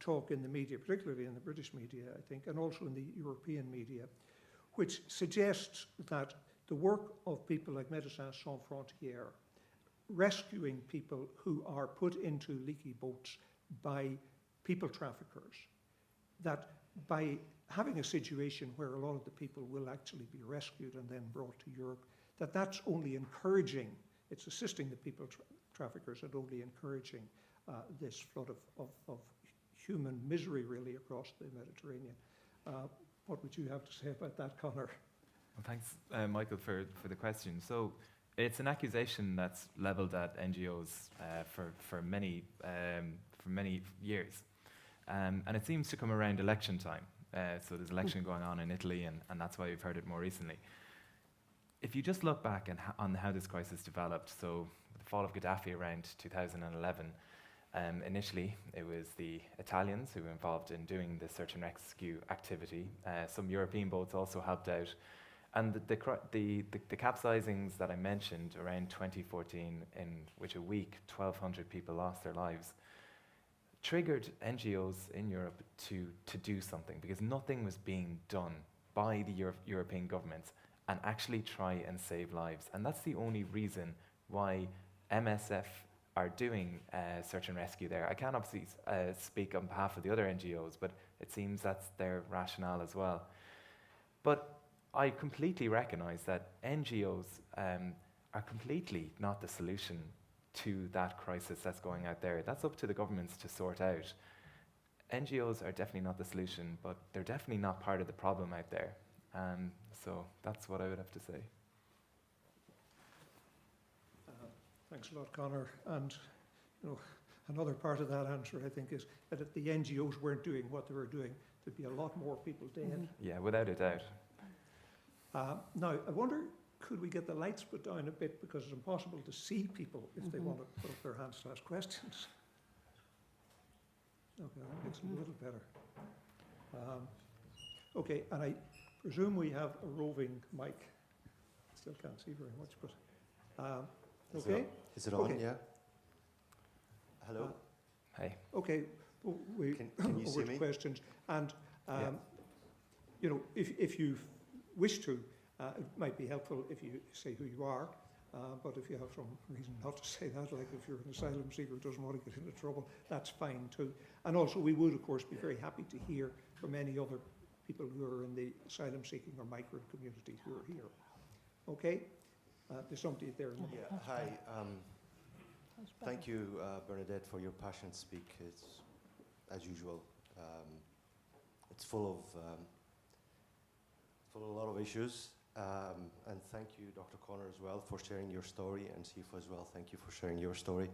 Speaker 3: talk in the media, particularly in the British media, I think, and also in the European media, which suggests that the work of people like Médecins Sans Frontières, rescuing people who are put into leaky boats by people traffickers, that by having a situation where a lot of the people will actually be rescued and then brought to Europe, that's only encouraging, it's assisting the people traffickers and only encouraging this flood of human misery, really, across the Mediterranean. What would you have to say about that, Conor?
Speaker 4: Well, thanks, Michael, for the question. So it's an accusation that's levelled at NGOs for many years, and it seems to come around election time. So there's an election going on in Italy, and that's why we've heard it more recently. If you just look back on how this crisis developed, so the fall of Gaddafi around 2011, initially it was the Italians who were involved in doing the search and rescue activity. Some European boats also helped out. And the capsizings that I mentioned around 2014, in which a week 1,200 people lost their lives, triggered NGOs in Europe to do something, because nothing was being done by the European governments and actually try and save lives. And that's the only reason why MSF are doing search and rescue there. I can't obviously speak on behalf of the other NGOs, but it seems that's their rationale as well. But I completely recognise that NGOs are completely not the solution to that crisis that's going out there. That's up to the governments to sort out. NGOs are definitely not the solution, but they're definitely not part of the problem out there. So that's what I would have to say.
Speaker 3: Thanks a lot, Conor. And another part of that answer, I think, is that if the NGOs weren't doing what they were doing, there'd be a lot more people dead.
Speaker 4: Yeah, without a doubt.
Speaker 3: Now, I wonder, could we get the lights put down a bit, because it's impossible to see people if they want to put up their hands to ask questions. Okay, that makes it a little better. Okay, and I presume we have a roving mic. Still can't see very much, but okay.
Speaker 10: Is it on?
Speaker 3: Okay.
Speaker 10: Yeah. Hello.
Speaker 4: Hey.
Speaker 3: Okay. Well, we
Speaker 10: Can you see
Speaker 3: over to
Speaker 10: me?
Speaker 3: questions, and
Speaker 10: Yeah.
Speaker 3: if you've wish to, it might be helpful if you say who you are. But if you have some reason not to say that, like if you're an asylum seeker who doesn't want to get into trouble, that's fine too. And also we would, of course, be very happy to hear from any other people who are in the asylum seeking or migrant community who are here. Okay? There's somebody there.
Speaker 10: Yeah, hi. Thank you, Bernadette, for your passionate speak. It's, as usual, it's full of a lot of issues. And thank you, Dr. Connor, as well, for sharing your story, and Sifa as well, thank you for sharing your story.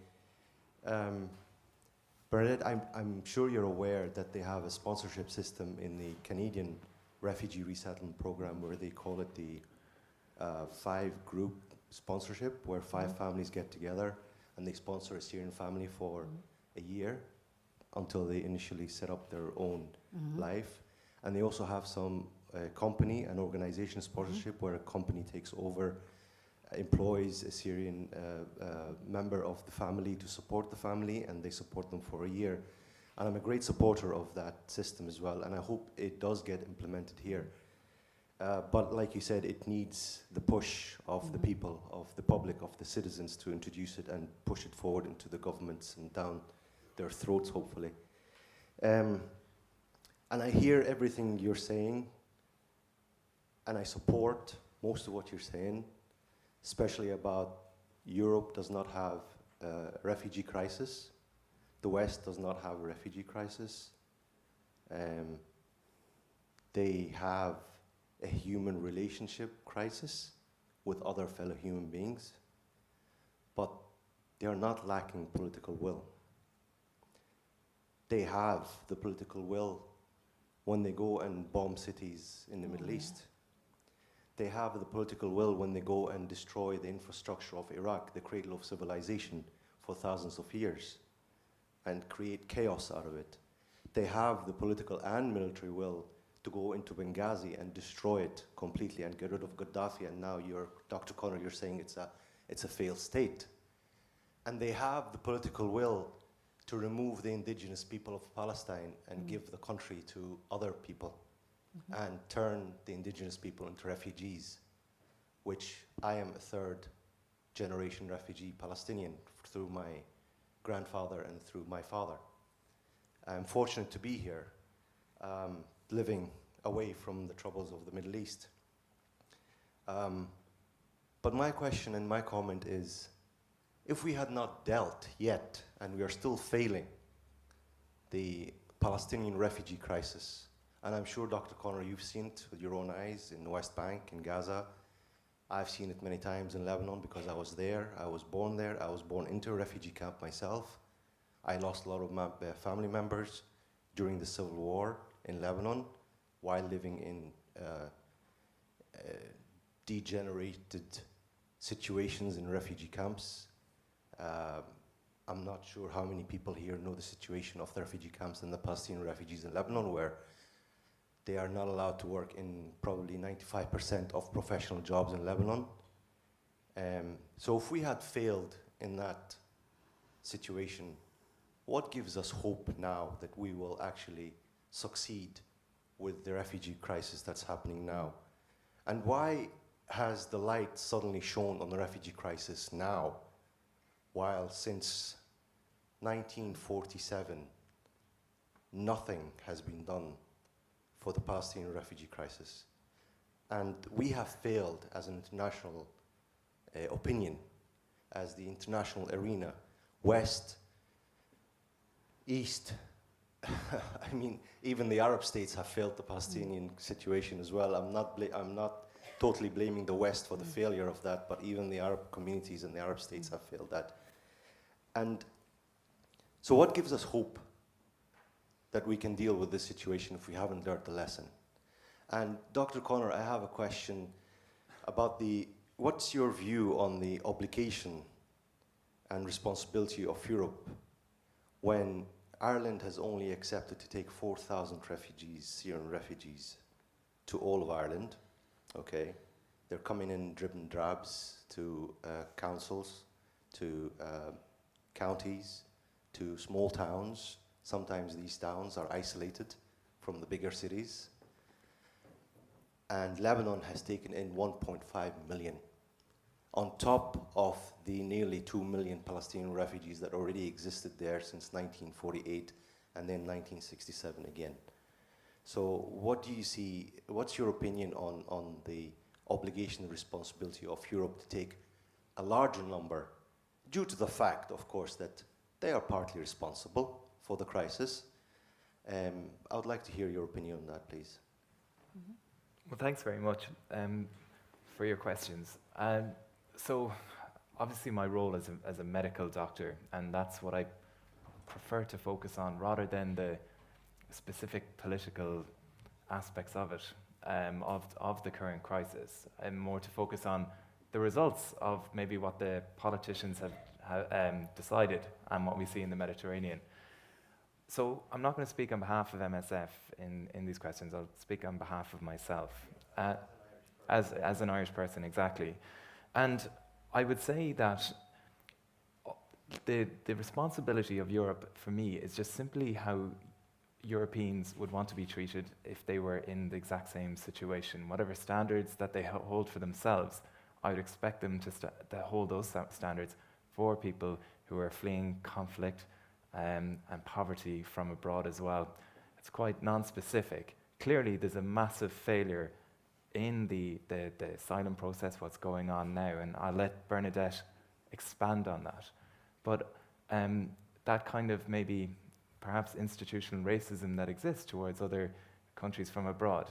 Speaker 10: Bernadette, I'm sure you're aware that they have a sponsorship system in the Canadian refugee resettlement program where they call it the 5-group sponsorship, where 5 families get together and they sponsor a Syrian family for a year until they initially set up their own life. And they also have some company and organization sponsorship where a company takes over, employs a Syrian member of the family to support the family, and they support them for a year. And I'm a great supporter of that system as well, and I hope it does get implemented here. But like you said, it needs the push of the people, of the public, of the citizens to introduce it and push it forward into the governments and down their throats, hopefully. And I hear everything you're saying, and I support most of what you're saying, especially about Europe does not have a refugee crisis. The West does not have a refugee crisis. They have a human relationship crisis with other fellow human beings, but they are not lacking political will. They have the political will when they go and bomb cities in the Middle East. They have the political will when they go and destroy the infrastructure of Iraq, the cradle of civilization, for thousands of years, and create chaos out of it. They have the political and military will to go into Benghazi and destroy it completely and get rid of Gaddafi, and now Dr. Connor, you're saying it's a failed state. And they have the political will to remove the indigenous people of Palestine and give the country to other people and turn the indigenous people into refugees, which I am a 3rd-generation refugee Palestinian through my grandfather and through my father. I'm fortunate to be here, living away from the troubles of the Middle East. But my question and my comment is, if we had not dealt yet, and we are still failing, the Palestinian refugee crisis, and I'm sure, Dr. Connor, you've seen it with your own eyes in the West Bank, in Gaza. I've seen it many times in Lebanon because I was there. I was born there. I was born into a refugee camp myself. I lost a lot of my family members during the civil war in Lebanon while living in degenerated situations in refugee camps. I'm not sure how many people here know the situation of the refugee camps and the Palestinian refugees in Lebanon, where they are not allowed to work in probably 95% of professional jobs in Lebanon. So if we had failed in that situation, what gives us hope now that we will actually succeed with the refugee crisis that's happening now? And why has the light suddenly shone on the refugee crisis now, while since 1947, nothing has been done for the Palestinian refugee crisis? And we have failed as an international opinion, as the international arena, West, East. I mean, even the Arab states have failed the Palestinian situation as well. I'm not totally blaming the West for the failure of that, but even the Arab communities and the Arab states have failed that. And so what gives us hope that we can deal with this situation if we haven't learned the lesson? And Dr. Connor, I have a question about what's your view on the obligation and responsibility of Europe when Ireland has only accepted to take 4,000 refugees, Syrian refugees, to all of Ireland, okay? They're coming in drib and drabs to councils, to counties, to small towns. Sometimes these towns are isolated from the bigger cities. and Lebanon has taken in 1.5 million, on top of the nearly 2 million Palestinian refugees that already existed there since 1948 and then 1967 again. So what do you see, what's your opinion on the obligation and responsibility of Europe to take a larger number, due to the fact, of course, that they are partly responsible for the crisis? I would like to hear your opinion on that, please.
Speaker 4: Well, thanks very much for your questions. So, obviously my role as a medical doctor, and that's what I prefer to focus on rather than the specific political aspects of it, of the current crisis, and more to focus on the results of maybe what the politicians have decided and what we see in the Mediterranean. So I'm not going to speak on behalf of MSF in these questions. I'll speak on behalf of myself, as an Irish person, exactly. And I would say that the responsibility of Europe, for me, is just simply how Europeans would want to be treated if they were in the exact same situation. Whatever standards that they hold for themselves, I would expect them to hold those standards for people who are fleeing conflict and poverty from abroad as well. It's quite non-specific. Clearly, there's a massive failure in the asylum process, what's going on now, and I'll let Bernadette expand on that. But that kind of maybe perhaps institutional racism that exists towards other countries from abroad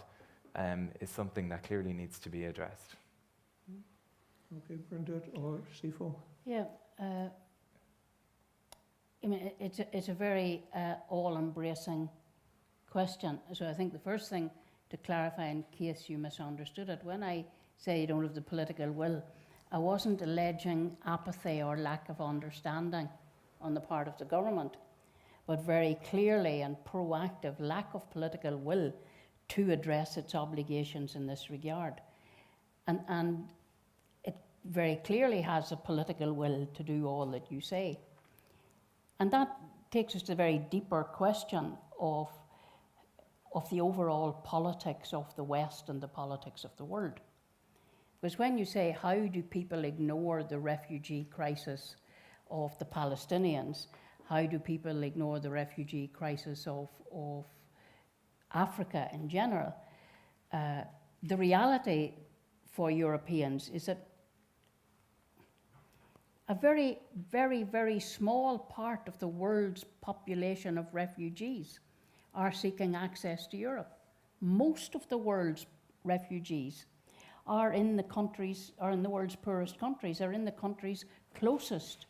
Speaker 4: is something that clearly needs to be addressed.
Speaker 3: Okay, Bernadette or Sifo?
Speaker 9: Yeah, I mean, it's a very all-embracing question. So I think the first thing to clarify, in case you misunderstood it, when I say you don't have the political will, I wasn't alleging apathy or lack of understanding on the part of the government, but very clearly and proactive lack of political will to address its obligations in this regard. And it very clearly has a political will to do all that you say. And that takes us to a very deeper question of the overall politics of the West and the politics of the world. Because when you say, how do people ignore the refugee crisis of the Palestinians? How do people ignore the refugee crisis of Africa in general? The reality for Europeans is that a very, very, very small part of the world's population of refugees are seeking access to Europe. Most of the world's refugees are in the countries, are in the world's poorest countries, are in the countries closest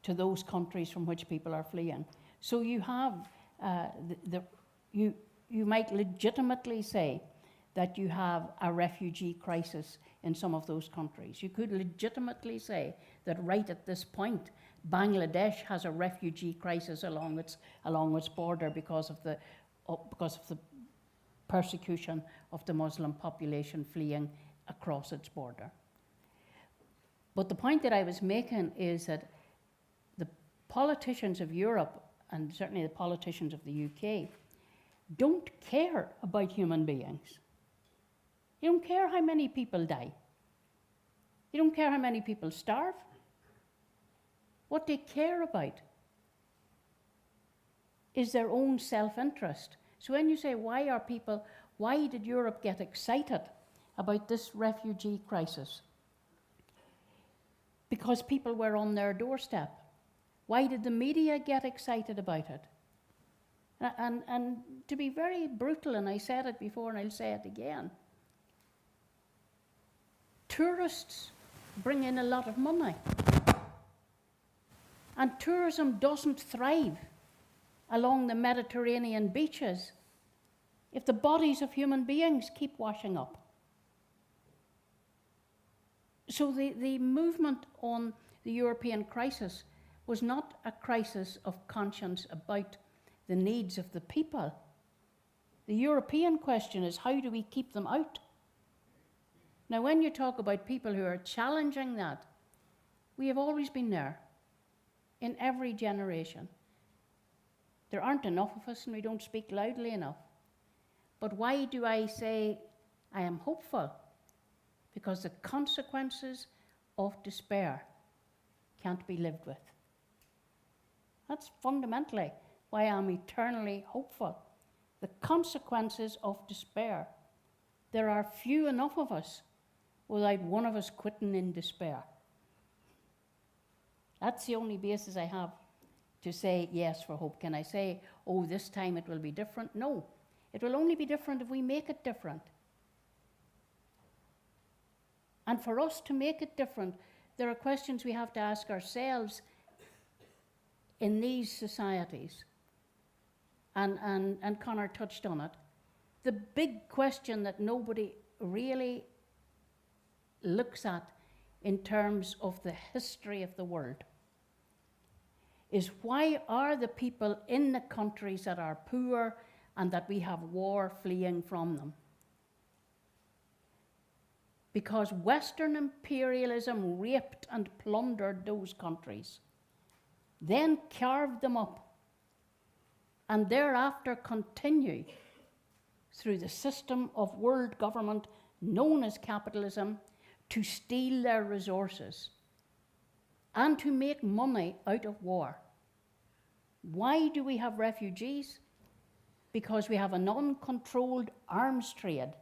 Speaker 9: to those countries from which people are fleeing. So you have, you might legitimately say that you have a refugee crisis in some of those countries. You could legitimately say that right at this point, Bangladesh has a refugee crisis along its border because of the persecution of the Muslim population fleeing across its border. But the point that I was making is that the politicians of Europe, and certainly the politicians of the UK, don't care about human beings. You don't care how many people die. You don't care how many people starve. What they care about is their own self-interest. So when you say, why did Europe get excited about this refugee crisis? Because people were on their doorstep. Why did the media get excited about it? And to be very brutal, and I said it before and I'll say it again, tourists bring in a lot of money. And tourism doesn't thrive along the Mediterranean beaches if the bodies of human beings keep washing up. So the movement on the European crisis was not a crisis of conscience about the needs of the people. The European question is, how do we keep them out? Now, when you talk about people who are challenging that, we have always been there, in every generation. There aren't enough of us and we don't speak loudly enough. But why do I say I am hopeful because the consequences of despair can't be lived with. That's fundamentally why I'm eternally hopeful. The consequences of despair. There are few enough of us without one of us quitting in despair. That's the only basis I have to say yes for hope. Can I say, oh, this time it will be different? No. It will only be different if we make it different. And for us to make it different, there are questions we have to ask ourselves in these societies. And Conor touched on it. The big question that nobody really looks at in terms of the history of the world is, why are the people in the countries that are poor and that we have war fleeing from them? Because Western imperialism raped and plundered those countries, then carved them up, and thereafter continue through the system of world government known as capitalism to steal their resources and to make money out of war. Why do we have refugees? Because we have an uncontrolled arms trade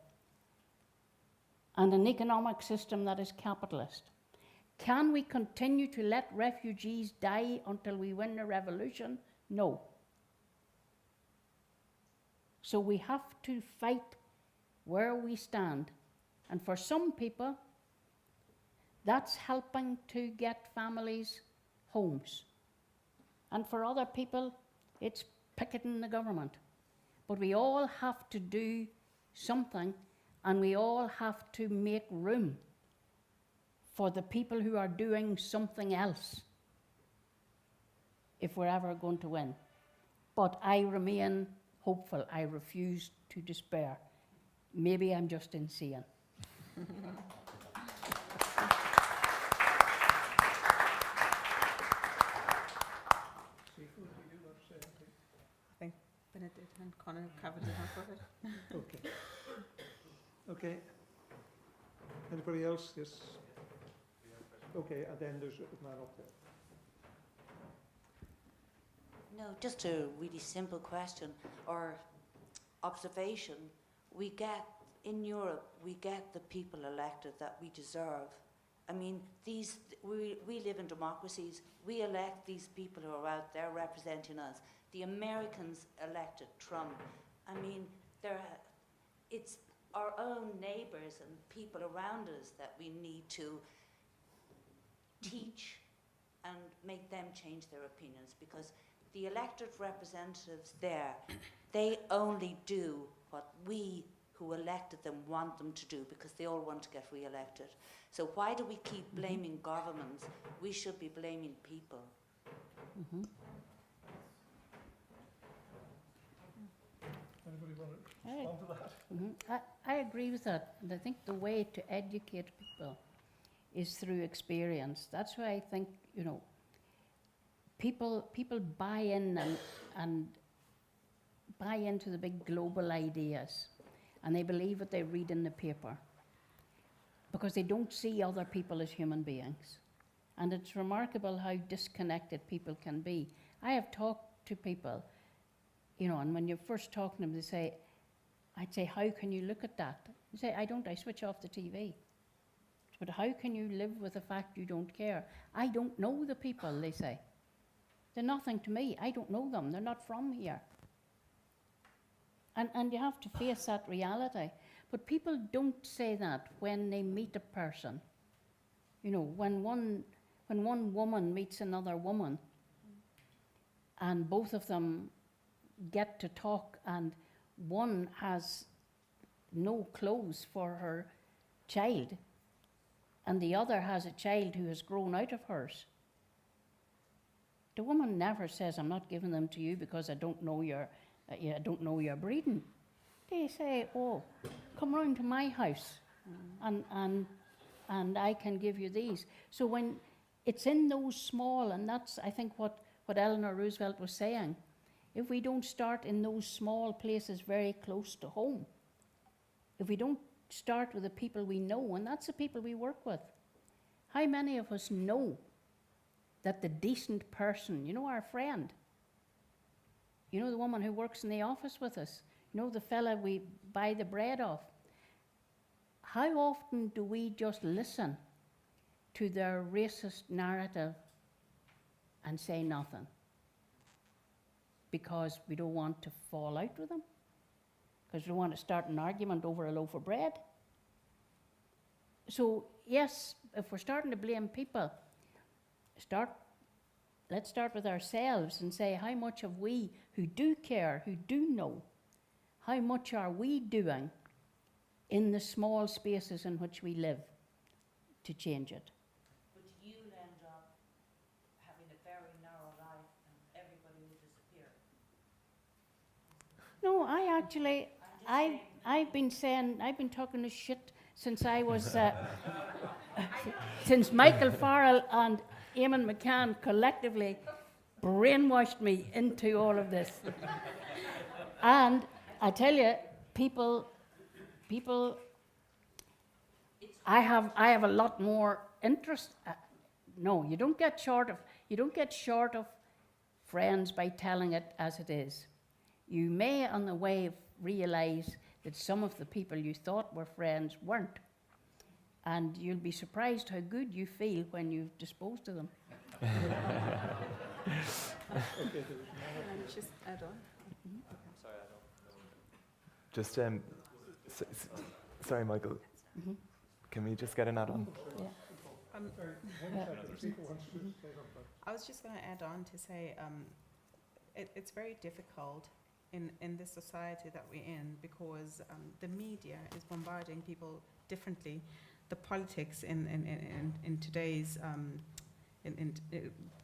Speaker 9: and an economic system that is capitalist. Can we continue to let refugees die until we win the revolution? No. So we have to fight where we stand. And for some people, that's helping to get families homes. And for other people, it's picketing the government. But we all have to do something, and we all have to make room for the people who are doing something else if we're ever going to win. But I remain hopeful. I refuse to despair. Maybe I'm just insane.
Speaker 8: I think Bernadette and Conor covered enough of it.
Speaker 3: Okay. Okay. Anybody else? Yes. Okay, and then there's a man up there.
Speaker 11: No, just a really simple question or observation. We get, in Europe, we get the people elected that we deserve. I mean, we live in democracies. We elect these people who are out there representing us. The Americans elected Trump. I mean, it's our own neighbours and people around us that we need to teach and make them change their opinions, because the elected representatives there, they only do what we who elected them want them to do, because they all want to get re-elected. So why do we keep blaming governments? We should be blaming people.
Speaker 3: Mm-hmm. Anybody want to respond to that?
Speaker 9: Mm-hmm. I agree with that. And I think the way to educate people is through experience. That's why I think, people buy in and buy into the big global ideas, and they believe what they read in the paper because they don't see other people as human beings. And it's remarkable how disconnected people can be. I have talked to people, and when you're first talking to them, I'd say, how can you look at that? They say, I switch off the TV. But how can you live with the fact you don't care? I don't know the people, they say. They're nothing to me. I don't know them. They're not from here. And you have to face that reality. But people don't say that when they meet a person. When one woman meets another woman, and both of them get to talk, and one has no clothes for her child, and the other has a child who has grown out of hers. The woman never says, I'm not giving them to you because I don't know your breeding. They say, oh, come round to my house and I can give you these. So when it's in those small, and that's, I think, what Eleanor Roosevelt was saying, if we don't start in those small places very close to home, if we don't start with the people we know, and that's the people we work with. How many of us know that the decent person, you know, our friend, you know, the woman who works in the office with us, you know, the fella we buy the bread off, how often do we just listen to their racist narrative and say nothing? Because we don't want to fall out with them? Because we don't want to start an argument over a loaf of bread? So, yes, if we're starting to blame people, let's start with ourselves and say, how much have we, who do care, who do know, how much are we doing in the small spaces in which we live to change it?
Speaker 11: But you'll end up having a very narrow life and everybody will disappear.
Speaker 9: No, I've been talking this shit since I was, since Michael Farrell and Eamon McCann collectively brainwashed me into all of this. And I tell you, people, I have a lot more interest. No, you don't get short of friends by telling it as it is. You may, on the way, realize that some of the people you thought were friends weren't. And you'll be surprised how good you feel when you've disposed of them.
Speaker 8: Just add on.
Speaker 4: Sorry, I don't. Just, sorry, Michael.
Speaker 9: Mm-hmm.
Speaker 4: Can we just get an add-on?
Speaker 9: Yeah.
Speaker 8: I was just going to add on to say it's very difficult in this society that we're in because the media is bombarding people differently. The politics in today's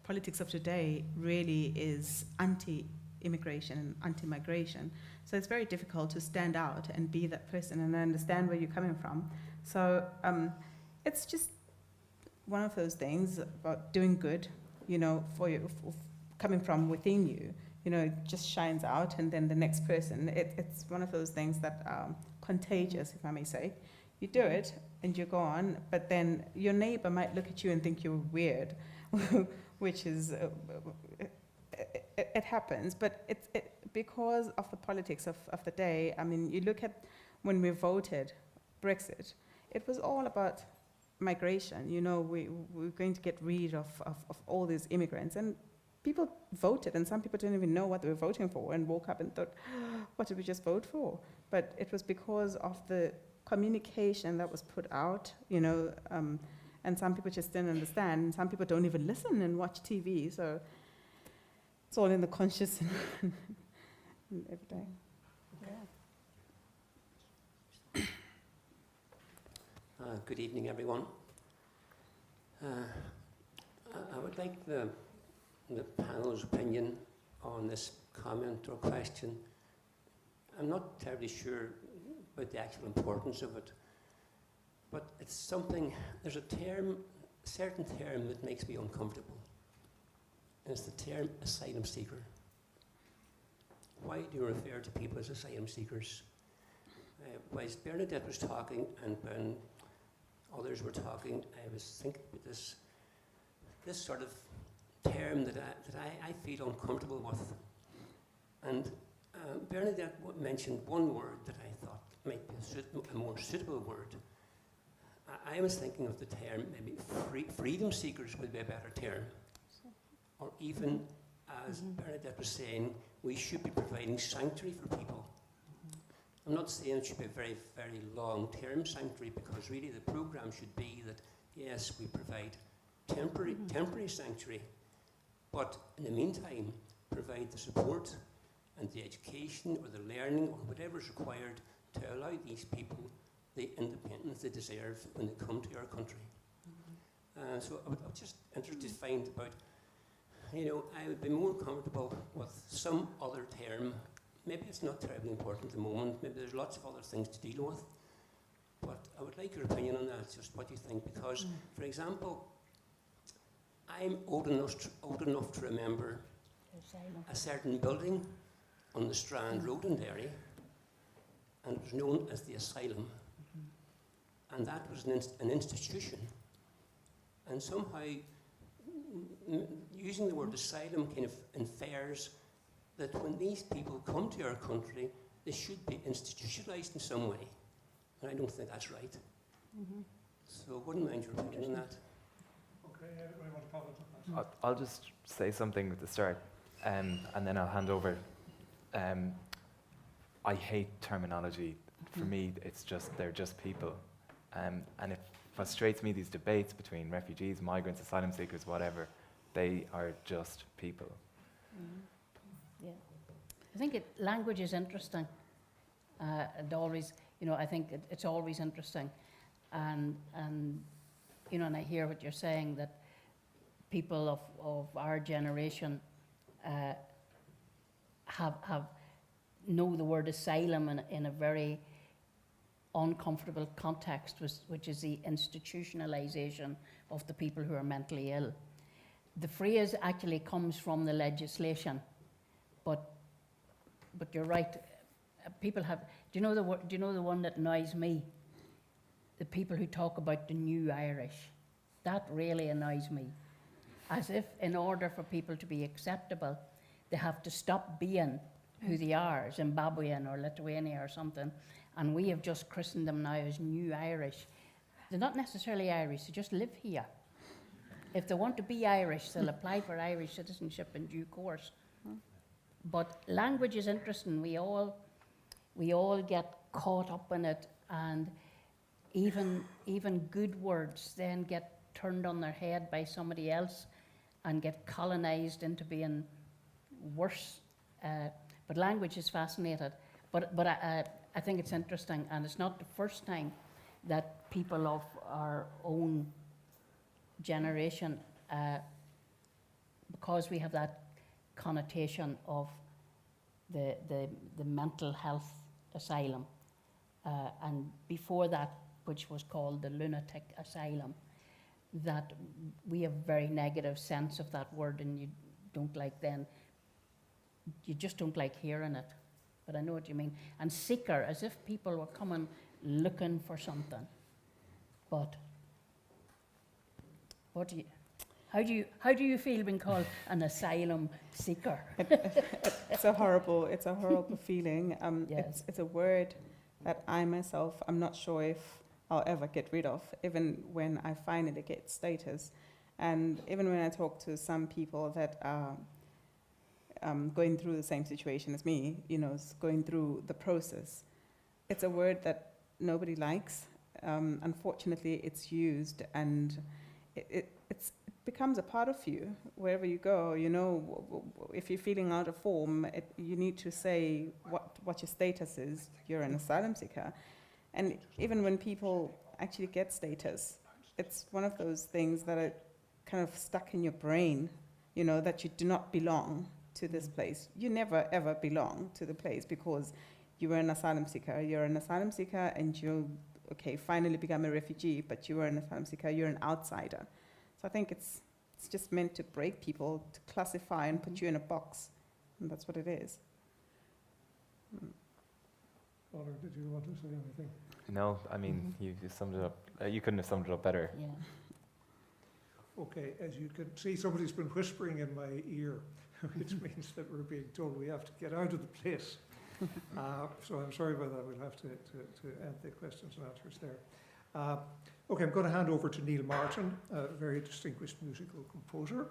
Speaker 8: politics of today really is anti-immigration and anti-migration. So it's very difficult to stand out and be that person and understand where you're coming from. So it's just one of those things about doing good, you know, for you, coming from within you. You know, it just shines out, and then the next person. It's one of those things that are contagious, if I may say. You do it, and you go on, but then your neighbor might look at you and think you're weird, which is, it happens, but it because of the politics of the day. I mean, you look at when we voted Brexit, it was all about migration. You know, we're going to get rid of all these immigrants, and people voted, and some people didn't even know what they were voting for and woke up and thought, what did we just vote for? But it was because of the communication that was put out, you know, and some people just didn't understand, and some people don't even listen and watch TV, so it's all in the conscious and every day. Yeah.
Speaker 12: Good evening, everyone. I would like the panel's opinion on this comment or question. I'm not terribly sure about the actual importance of it, but it's something, there's a certain term that makes me uncomfortable, and it's the term asylum seeker. Why do you refer to people as asylum seekers? Whilst Bernadette was talking and when others were talking, I was thinking about this sort of term that I feel uncomfortable with. And Bernadette mentioned one word that I thought might be a more suitable word. I was thinking of the term, maybe freedom seekers would be a better term. Or even, as Bernadette was saying, we should be providing sanctuary for people. I'm not saying it should be a very, very long-term sanctuary, because really the programme should be that, yes, we provide temporary sanctuary, but in the meantime, provide the support and the education or the learning or whatever is required to allow these people the independence they deserve when they come to our country. So I was just interested to find about, you know, I would be more comfortable with some other term. Maybe it's not terribly important at the moment, maybe there's lots of other things to deal with, but I would like your opinion on that, just what you think, because, for example, I'm old enough to remember a certain building on the Strand Road in Derry, and it was known as the Asylum. and that was an institution. And somehow, using the word asylum kind of infers that when these people come to our country, they should be institutionalised in some way. And I don't think that's right. So I wouldn't mind your opinion on that.
Speaker 3: Okay, anybody want to comment on that?
Speaker 4: I'll just say something at the start, and then I'll hand over. I hate terminology. For me, they're just people. And it frustrates me, these debates between refugees, migrants, asylum seekers, whatever. They are just people.
Speaker 9: Yeah. I think language is interesting. And always, I think it's always interesting. And and I hear what you're saying, that people of our generation know the word asylum in a very uncomfortable context, which is the institutionalization of the people who are mentally ill. The phrase actually comes from the legislation, but you're right. People have. Do you know the one that annoys me? The people who talk about the new Irish. That really annoys me. As if in order for people to be acceptable, they have to stop being who they are, Zimbabwean or Lithuania or something, and we have just christened them now as New Irish. They're not necessarily Irish, they just live here. If they want to be Irish, they'll apply for Irish citizenship in due course. But language is interesting. We all get caught up in it, and even good words then get turned on their head by somebody else and get colonized into being worse. But language is fascinating. But I think it's interesting, and it's not the first time that people of our own generation, because we have that connotation of the mental health asylum, and before that, which was called the lunatic asylum, that we have a very negative sense of that word, and you just don't like hearing it. But I know what you mean. And seeker, as if people were coming looking for something. But how do you feel being called an asylum seeker?
Speaker 8: It's a horrible feeling.
Speaker 9: Yes.
Speaker 8: It's a word that I myself, I'm not sure if I'll ever get rid of, even when I finally get status. And even when I talk to some people that are going through the same situation as me, going through the process, it's a word that nobody likes. Unfortunately, it's used, and it becomes a part of you wherever you go. If you're feeling out of form, you need to say what your status is. You're an asylum seeker. And even when people actually get status, it's one of those things that are kind of stuck in your brain, that you do not belong to this place. You never ever belong to the place because you were an asylum seeker. You're an asylum seeker, and you finally become a refugee, but you were an asylum seeker. You're an outsider. So I think it's just meant to break people, to classify and put you in a box, and that's what it is.
Speaker 3: Father, did you want to say anything?
Speaker 4: No, I mean, you summed it up. You couldn't have summed it up better.
Speaker 9: Yeah.
Speaker 3: Okay, as you can see, somebody's been whispering in my ear, which means that we're being told we have to get out of the place. So I'm sorry about that. We'll have to end the questions and answers there. Okay, I'm going to hand over to Neil Martin, a very distinguished musical composer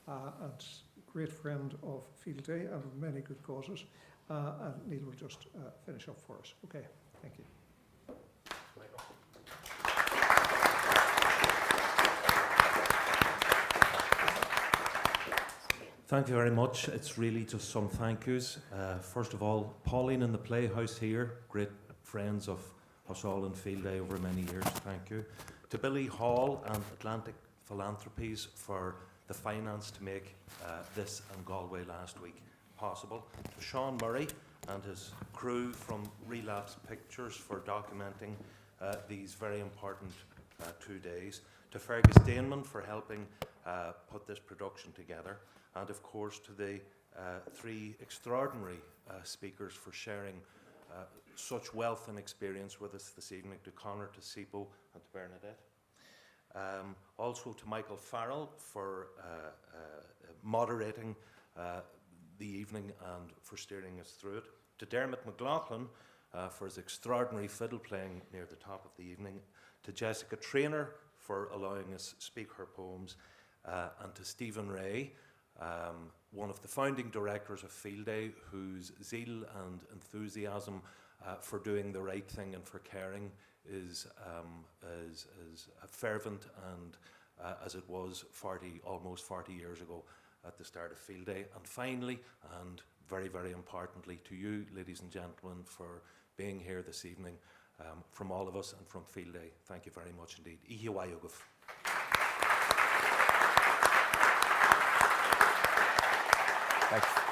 Speaker 3: and great friend of Field Day and of many good causes. And Neil will just finish up for us. Okay, thank you.
Speaker 13: Thank you very much. It's really just some thank yous. First of all, Pauline in the Playhouse here, great friends of us all in Field Day over many years, thank you. To Billy Hall and Atlantic Philanthropies for the finance to make this and Galway last week possible. To Sean Murray and his crew from Relapse Pictures for documenting these very important 2 days. To Fergus Daneman for helping put this production together. And of course to the 3 extraordinary speakers for sharing such wealth and experience with us this evening, to Conor, to Sipo and to Bernadette. Also to Michael Farrell for moderating the evening and for steering us through it. To Dermot McLaughlin for his extraordinary fiddle playing near the top of the evening. To Jessica Traynor for allowing us speak her poems. And to Stephen Rea, one of the founding directors of Field Day, whose zeal and enthusiasm for doing the right thing and for caring is as fervent and as it was almost 40 years ago at the start of Field Day. And finally, and very, very importantly, to you, ladies and gentlemen, for being here this evening, from all of us and from Field Day. Thank you very much indeed. Ihiwayuguf.
Speaker 4: Thanks.